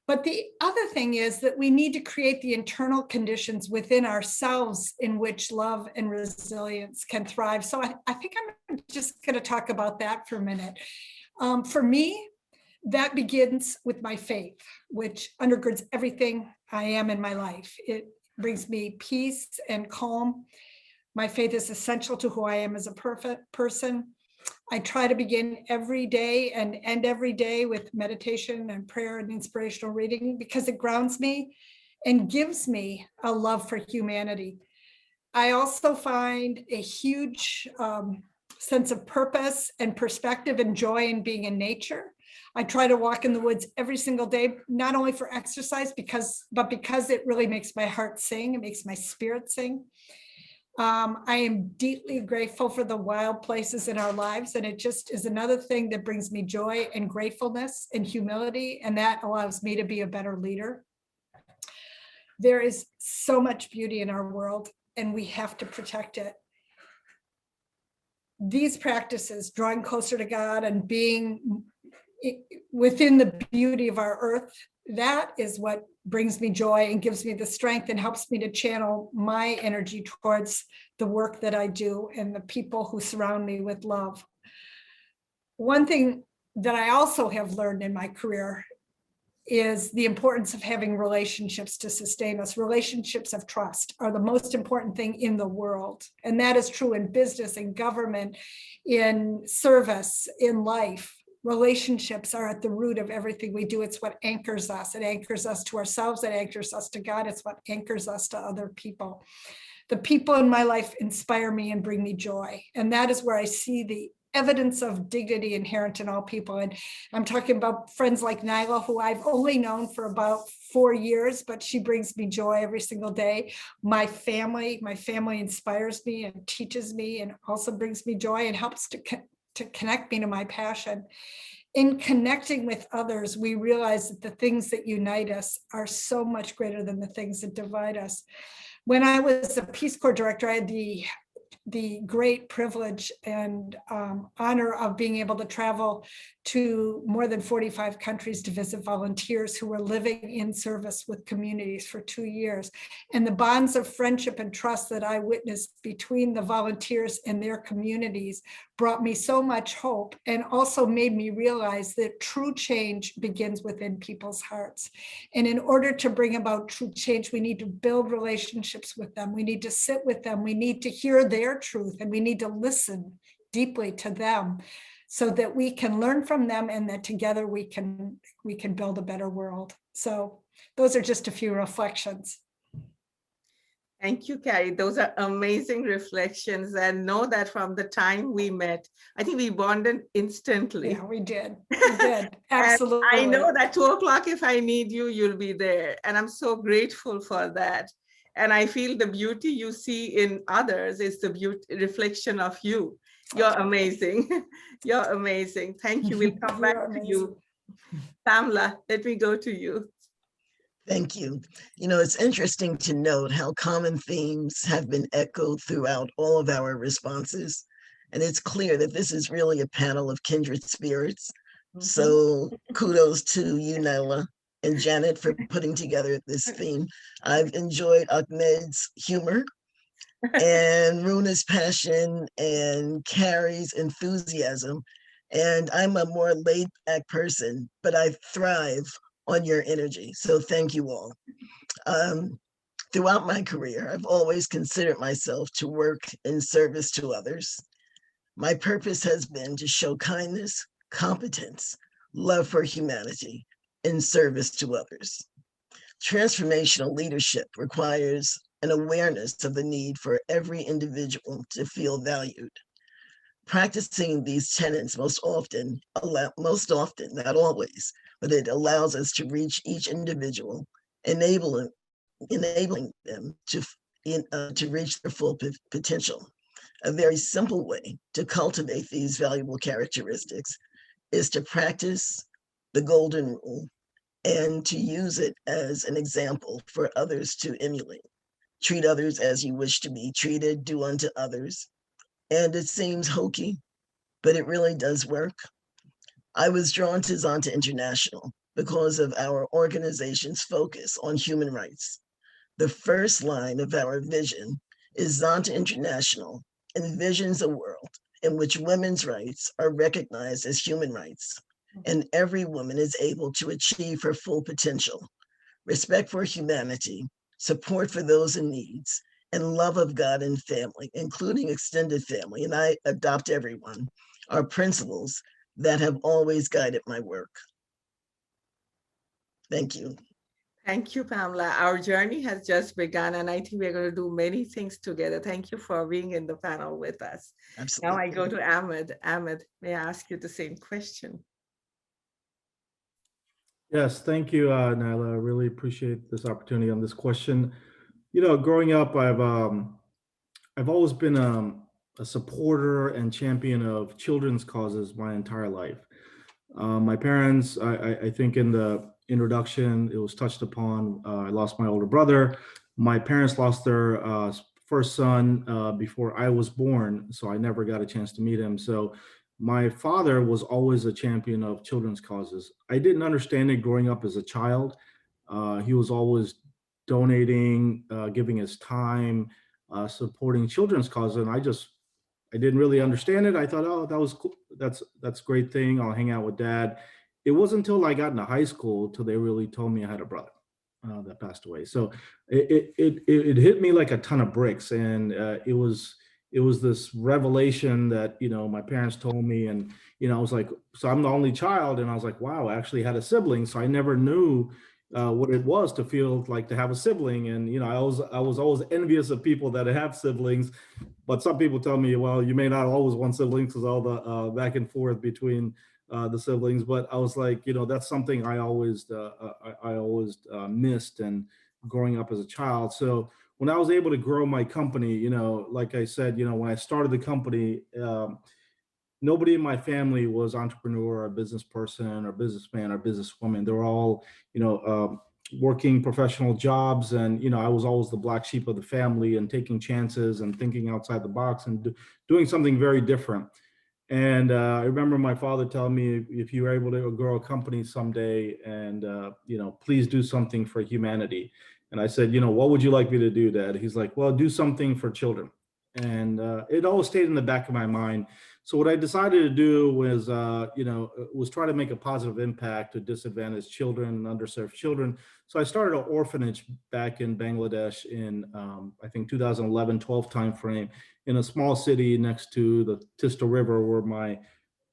But the other thing is that we need to create the internal conditions within ourselves in which love and resilience can thrive. So I think I'm just going to talk about that for a minute. For me, that begins with my faith, which undergirds everything I am in my life. It brings me peace and calm. My faith is essential to who I am as a perfect person. I try to begin every day and end every day with meditation and prayer and inspirational reading, because it grounds me and gives me a love for humanity. I also find a huge sense of purpose and perspective and joy in being in nature. I try to walk in the woods every single day, not only for exercise, but because it really makes my heart sing, it makes my spirit sing. I am deeply grateful for the wild places in our lives, and it just is another thing that brings me joy and gratefulness and humility, and that allows me to be a better leader. There is so much beauty in our world, and we have to protect it. These practices, drawing closer to God and being within the beauty of our earth, that is what brings me joy and gives me the strength and helps me to channel my energy towards the work that I do and the people who surround me with love. One thing that I also have learned in my career is the importance of having relationships to sustain us. Relationships of trust are the most important thing in the world. And that is true in business, in government, in service, in life. Relationships are at the root of everything we do. It's what anchors us. It anchors us to ourselves. It anchors us to God. It's what anchors us to other people. The people in my life inspire me and bring me joy. And that is where I see the evidence of dignity inherent in all people. And I'm talking about friends like Naila, who I've only known for about 4 years, but she brings me joy every single day. My family inspires me and teaches me and also brings me joy and helps to connect me to my passion. In connecting with others, we realize that the things that unite us are so much greater than the things that divide us. When I was a Peace Corps director, I had the the great privilege and honor of being able to travel to more than 45 countries to visit volunteers who were living in service with communities for 2 years. And the bonds of friendship and trust that I witnessed between the volunteers and their communities brought me so much hope, and also made me realize that true change begins within people's hearts. And in order to bring about true change, we need to build relationships with them. We need to sit with them. We need to hear their truth, and we need to listen deeply to them so that we can learn from them, and that together we can build a better world. So those are just a few reflections.
Thank you, Carrie. Those are amazing reflections. And know that from the time we met, I think we bonded instantly.
Yeah, we did. We did. Absolutely.
I know that 2 o'clock, if I need you, you'll be there. And I'm so grateful for that. And I feel the beauty you see in others is the beauty reflection of you. You're amazing. You're amazing. Thank you. We'll come back to you. Pamela, let me go to you.
Thank you. You know, it's interesting to note how common themes have been echoed throughout all of our responses. And it's clear that this is really a panel of kindred spirits. So kudos to you, Naila and Janet, for putting together this theme. I've enjoyed Ahmed's humor and Runa's passion and Carrie's enthusiasm. And I'm a more laid back person, but I thrive on your energy. So thank you all. Throughout my career, I've always considered myself to work in service to others. My purpose has been to show kindness, competence, love for humanity in service to others. Transformational leadership requires an awareness of the need for every individual to feel valued. Practicing these tenets most often, not always, but it allows us to reach each individual, enabling them to reach their full potential. A very simple way to cultivate these valuable characteristics is to practice the golden rule and to use it as an example for others to emulate. Treat others as you wish to be treated, do unto others. And it seems hokey, but it really does work. I was drawn to Zonta International because of our organization's focus on human rights. The first line of our vision is Zonta International envisions a world in which women's rights are recognized as human rights, and every woman is able to achieve her full potential. Respect for humanity, support for those in needs, and love of God and family, including extended family, and I adopt everyone, are principles that have always guided my work. Thank you.
Thank you, Pamela. Our journey has just begun, and I think we're going to do many things together. Thank you for being in the panel with us.
Absolutely.
Now I go to Ahmed. Ahmed, may I ask you the same question?
Yes, thank you, Naila. I really appreciate this opportunity on this question. You know, growing up, I've always been a supporter and champion of children's causes my entire life. My parents, I think in the introduction, it was touched upon, I lost my older brother. My parents lost their first son before I was born, so I never got a chance to meet him. So my father was always a champion of children's causes. I didn't understand it growing up as a child. He was always donating, giving his time, supporting children's causes, and I didn't really understand it. I thought, oh, that was cool. That's a great thing. I'll hang out with dad. It wasn't until I got into high school till they really told me I had a brother that passed away. So it hit me like a ton of bricks, and it was this revelation that, you know, my parents told me, and, you know, I was like, so I'm the only child, and I was like, wow, I actually had a sibling. So I never knew what it was to feel like to have a sibling. And, you know, I was always envious of people that have siblings, but some people tell me, well, you may not always want siblings because all the back and forth between the siblings. But I was like, you know, that's something I always missed, and growing up as a child. So when I was able to grow my company, you know, like I said, you know, when I started the company, nobody in my family was entrepreneur or business person or businessman or businesswoman. They were all, you know, working professional jobs, and I was always the black sheep of the family and taking chances and thinking outside the box and doing something very different. And I remember my father telling me, if you were able to grow a company someday, and please do something for humanity. And I said, what would you like me to do, Dad? He's like, well, do something for children. And it always stayed in the back of my mind. So what I decided to do was try to make a positive impact to disadvantaged children and underserved children. So I started an orphanage back in Bangladesh in, I think, 2011, 12 timeframe, in a small city next to the Tista River, where my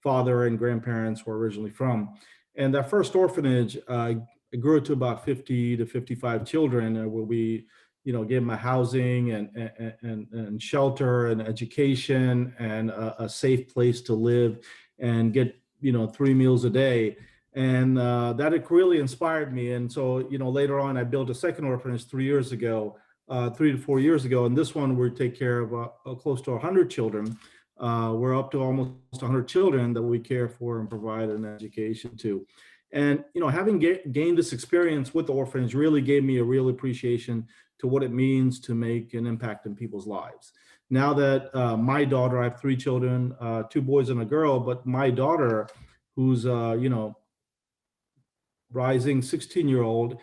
father and grandparents were originally from. And that first orphanage, it grew to about 50 to 55 children, where we gave them a housing and shelter and education and a safe place to live and get 3 meals a day. And that it really inspired me. And so later on, I built a second orphanage 3 years ago, 3 to 4 years ago, and this one we take care of close to 100 children. We're up to almost 100 children that we care for and provide an education to. And having gained this experience with the orphanage really gave me a real appreciation to what it means to make an impact in people's lives. Now that my daughter, I have 3 children, 2 boys and a girl, but my daughter, who's rising 16-year-old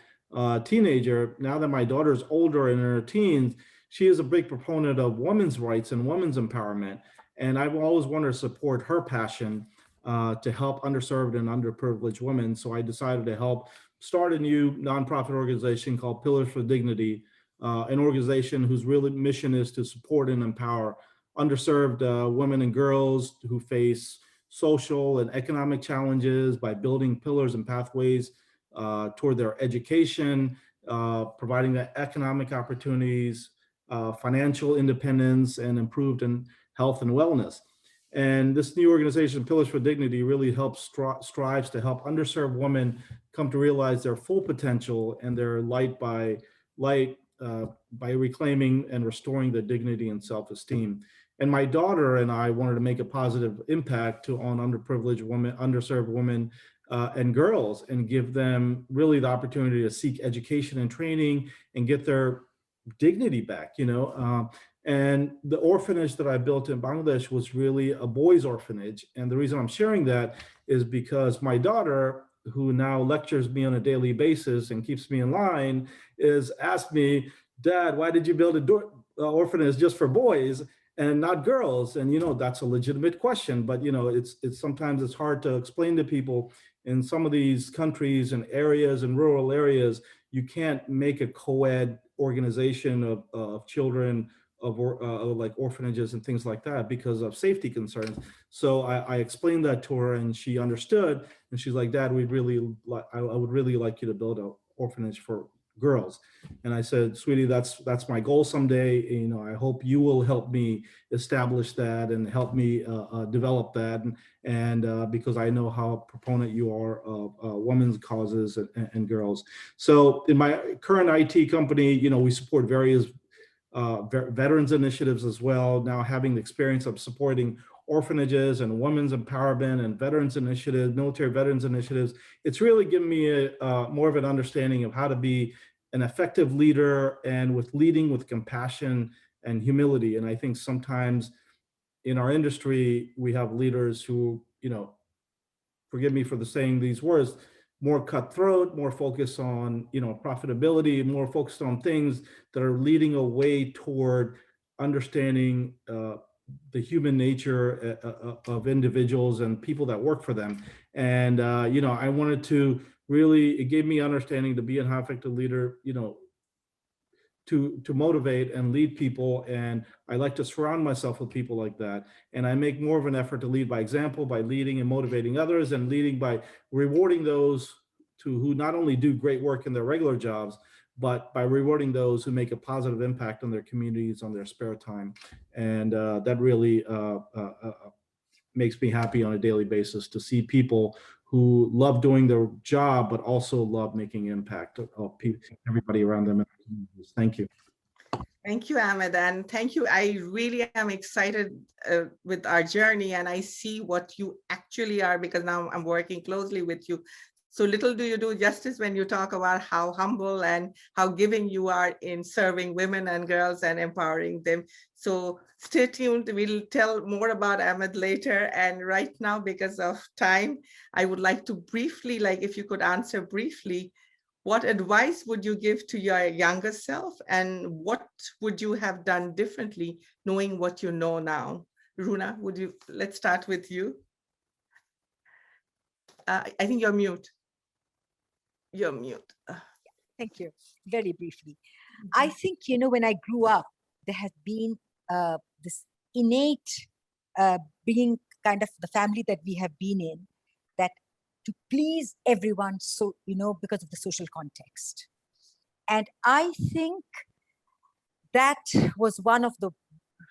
teenager, now that my daughter's older and in her teens, she is a big proponent of women's rights and women's empowerment. And I've always wanted to support her passion to help underserved and underprivileged women. So I decided to help start a new nonprofit organization called Pillars4Dignity, an organization whose real mission is to support and empower underserved women and girls who face social and economic challenges by building pillars and pathways toward their education, providing the economic opportunities, financial independence, and improved health and wellness. And this new organization, Pillars4Dignity, really helps strives to help underserved women come to realize their full potential and their light by reclaiming and restoring their dignity and self-esteem. And my daughter and I wanted to make a positive impact on underprivileged women, underserved women, and girls, and give them really the opportunity to seek education and training and get their dignity back. And the orphanage that I built in Bangladesh was really a boys' orphanage. And the reason I'm sharing that is because my daughter, who now lectures me on a daily basis and keeps me in line, is asked me, Dad, why did you build an orphanage just for boys and not girls? And that's a legitimate question, but it's sometimes it's hard to explain to people. In some of these countries and areas and rural areas, you can't make a co-ed organization of children of like orphanages and things like that because of safety concerns. So I explained that to her, and she understood, and she's like, Dad, I would really like you to build an orphanage for girls. And I said, sweetie, that's my goal someday. I hope you will help me establish that and help me develop that. And because I know how proponent you are of women's causes and girls. So in my current IT company, we support various veterans initiatives as well. Now having the experience of supporting orphanages and women's empowerment and veterans initiatives, military veterans initiatives, it's really given me more of an understanding of how to be an effective leader, and leading with compassion and humility. And I think sometimes in our industry, we have leaders who, forgive me for saying these words, more cutthroat, more focused on, profitability, more focused on things that are leading away toward understanding the human nature of individuals and people that work for them. And, I wanted to really, it gave me understanding to be an effective leader, to motivate and lead people. And I like to surround myself with people like that. And I make more of an effort to lead by example, by leading and motivating others, and leading by rewarding those who not only do great work in their regular jobs, but by rewarding those who make a positive impact on their communities, on their spare time. And that really makes me happy on a daily basis to see people who love doing their job, but also love making impact of people, everybody around them. Thank you.
Thank you, Ahmed, and thank you. I really am excited with our journey, and I see what you actually are, because now I'm working closely with you. So little do you do justice when you talk about how humble and how giving you are in serving women and girls and empowering them. So stay tuned. We'll tell more about Ahmed later. And right now, because of time, I would like to briefly, like if you could answer briefly, what advice would you give to your younger self? And what would you have done differently knowing what you know now? Runa, let's start with you. I think you're mute. You're mute.
Thank you. Very briefly. I think, you know, when I grew up, there has been this innate being kind of the family that we have been in, that to please everyone, so, you know, because of the social context. And I think that was one of the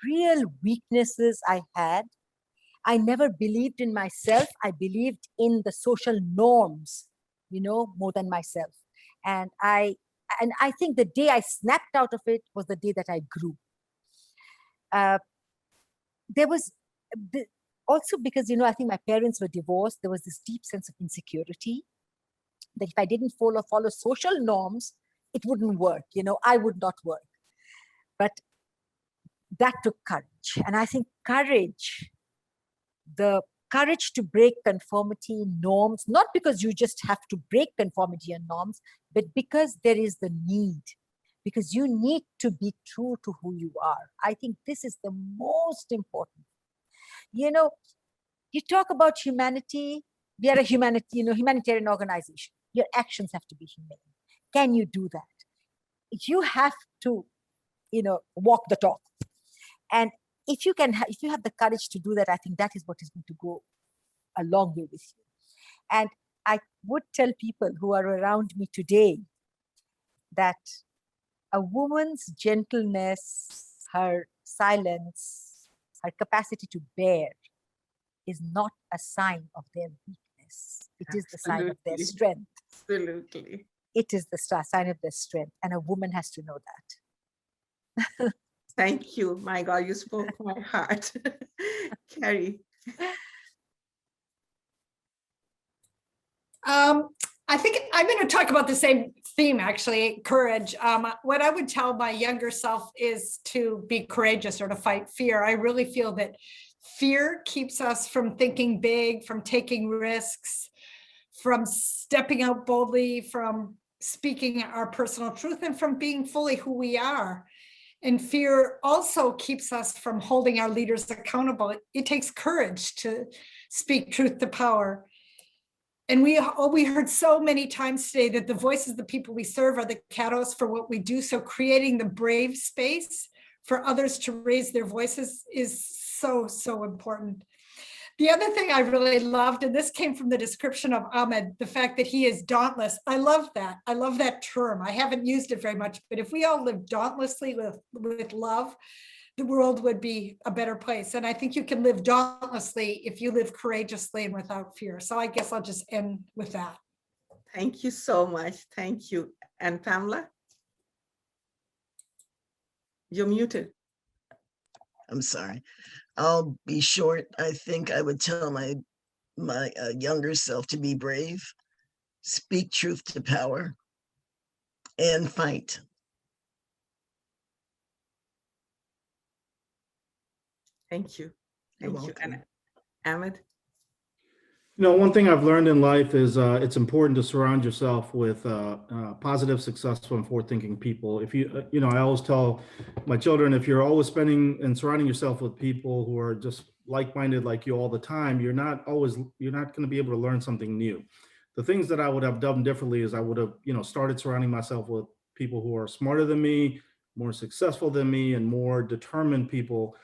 real weaknesses I had. I never believed in myself. I believed in the social norms, you know, more than myself. And I think the day I snapped out of it was the day that I grew. There was also, because, you know, I think my parents were divorced, there was this deep sense of insecurity that if I didn't follow social norms, it wouldn't work, you know, I would not work. But that took courage. And I think courage, the courage to break conformity norms, not because you just have to break conformity and norms, but because there is the need, because you need to be true to who you are. I think this is the most important. You know, you talk about humanity, we are a humanitarian organization. Your actions have to be humane. Can you do that? You have to, you know, walk the talk. And if you have the courage to do that, I think that is what is going to go a long way with you. And I would tell people who are around me today that a woman's gentleness, her silence, her capacity to bear is not a sign of their weakness. It is the sign of their strength.
Absolutely.
It is the sign of their strength. And a woman has to know that.
Thank you. My God, you spoke my heart. Carrie.
I think I'm going to talk about the same theme, actually, courage. What I would tell my younger self is to be courageous or to fight fear. I really feel that fear keeps us from thinking big, from taking risks, from stepping out boldly, from speaking our personal truth, and from being fully who we are. And fear also keeps us from holding our leaders accountable. It takes courage to speak truth to power. And we heard so many times today that the voices of the people we serve are the catalyst for what we do. So creating the brave space for others to raise their voices is so, so important. The other thing I really loved, and this came from the description of Ahmed, the fact that he is dauntless. I love that. I love that term. I haven't used it very much, but if we all live dauntlessly with love, the world would be a better place. And I think you can live dauntlessly if you live courageously and without fear. So I guess I'll just end with that.
Thank you so much. Thank you. And Pamela? You're muted.
I'm sorry. I'll be short. I think I would tell my younger self to be brave, speak truth to power, and fight.
Thank you.
You're
Thank you.
welcome.
And Ahmed?
You know, one thing I've learned in life is it's important to surround yourself with positive, successful, and forward-thinking people. If you, you know, I always tell my children, if you're always spending and surrounding yourself with people who are just like-minded like you all the time, you're not going to be able to learn something new. The things that I would have done differently is I would have, you know, started surrounding myself with people who are smarter than me, more successful than me, and more determined people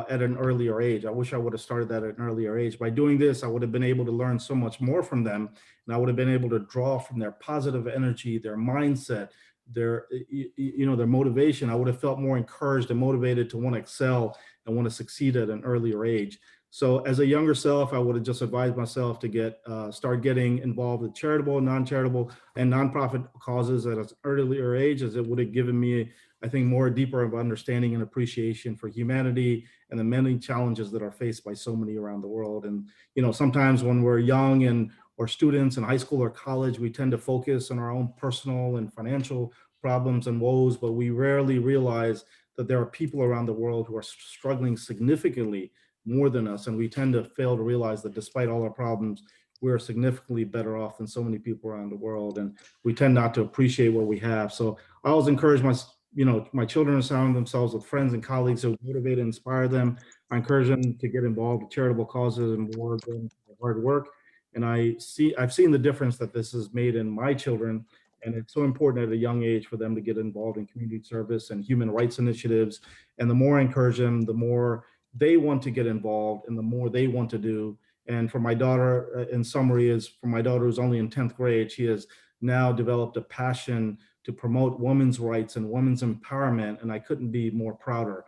at an earlier age. I wish I would have started that at an earlier age. By doing this, I would have been able to learn so much more from them, and I would have been able to draw from their positive energy, their mindset, their, you know, their motivation. I would have felt more encouraged and motivated to want to excel and want to succeed at an earlier age. So as a younger self, I would have just advised myself to start getting involved with charitable, non-charitable, and nonprofit causes at an earlier age, as it would have given me, I think, more deeper of understanding and appreciation for humanity and the many challenges that are faced by so many around the world. And, you know, sometimes when we're young and or students in high school or college, we tend to focus on our own personal and financial problems and woes, but we rarely realize that there are people around the world who are struggling significantly more than us. And we tend to fail to realize that despite all our problems, we're significantly better off than so many people around the world. And we tend not to appreciate what we have. So I always encourage my children to surround themselves with friends and colleagues who motivate and inspire them. I encourage them to get involved with charitable causes and reward them for hard work. And I've seen the difference that this has made in my children. And it's so important at a young age for them to get involved in community service and human rights initiatives. And the more I encourage them, the more they want to get involved and the more they want to do. And for my daughter, in summary, for my daughter who's only in 10th grade, she has now developed a passion to promote women's rights and women's empowerment. And I couldn't be more prouder.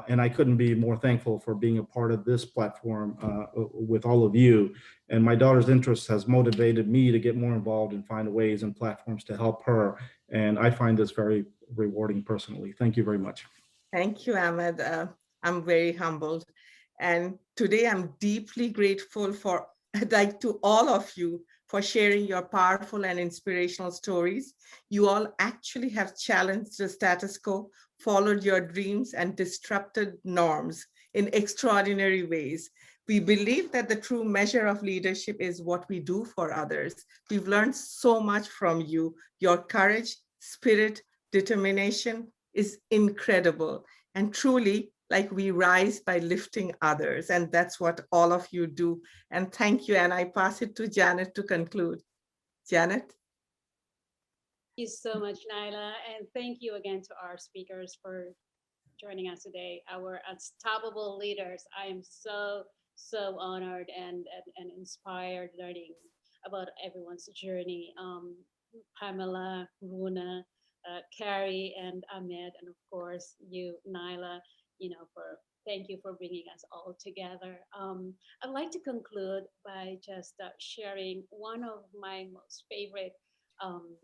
And I couldn't be more thankful for being a part of this platform with all of you. And my daughter's interest has motivated me to get more involved and find ways and platforms to help her. And I find this very rewarding personally. Thank you very much.
Thank you, Ahmed. I'm very humbled. And today I'm deeply grateful to all of you for sharing your powerful and inspirational stories. You all actually have challenged the status quo, followed your dreams, and disrupted norms in extraordinary ways. We believe that the true measure of leadership is what we do for others. We've learned so much from you. Your courage, spirit, determination is incredible. And truly, like, we rise by lifting others. And that's what all of you do. And thank you. And I pass it to Janet to conclude. Janet?
Thank you so much, Naila. And thank you again to our speakers for joining us today, our unstoppable leaders. I am so honored and inspired learning about everyone's journey. Pamela, Runa, Carrie, and Ahmed, and of course you, Naila, thank you for bringing us all together. I'd like to conclude by just sharing one of my most favorite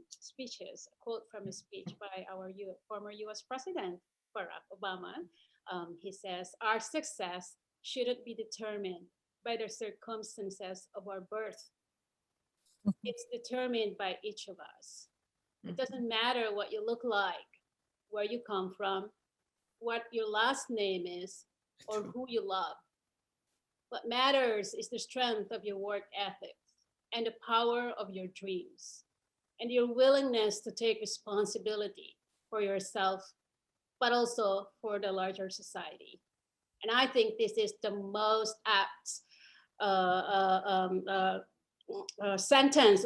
speeches, a quote from a speech by our former US President, Barack Obama. He says, "Our success shouldn't be determined by the circumstances of our birth. It's determined by each of us. It doesn't matter what you look like, where you come from, what your last name is, or who you love. What matters is the strength of your work ethic and the power of your dreams and your willingness to take responsibility for yourself, but also for the larger society." And I think this is the most apt sentence,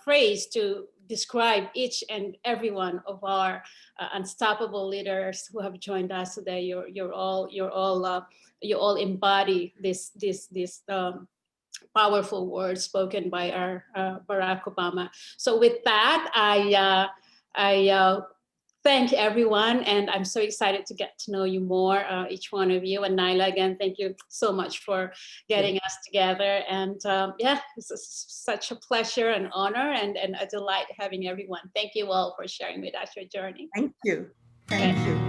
phrase to describe each and every one of our unstoppable leaders who have joined us today. You all embody this powerful words spoken by our Barack Obama. So with that, I thank everyone, and I'm so excited to get to know you more, each one of you. And Naila, again, thank you so much for getting us together. And it's such a pleasure and honor and a delight having everyone. Thank you all for sharing with us your journey.
Thank you. Thank you.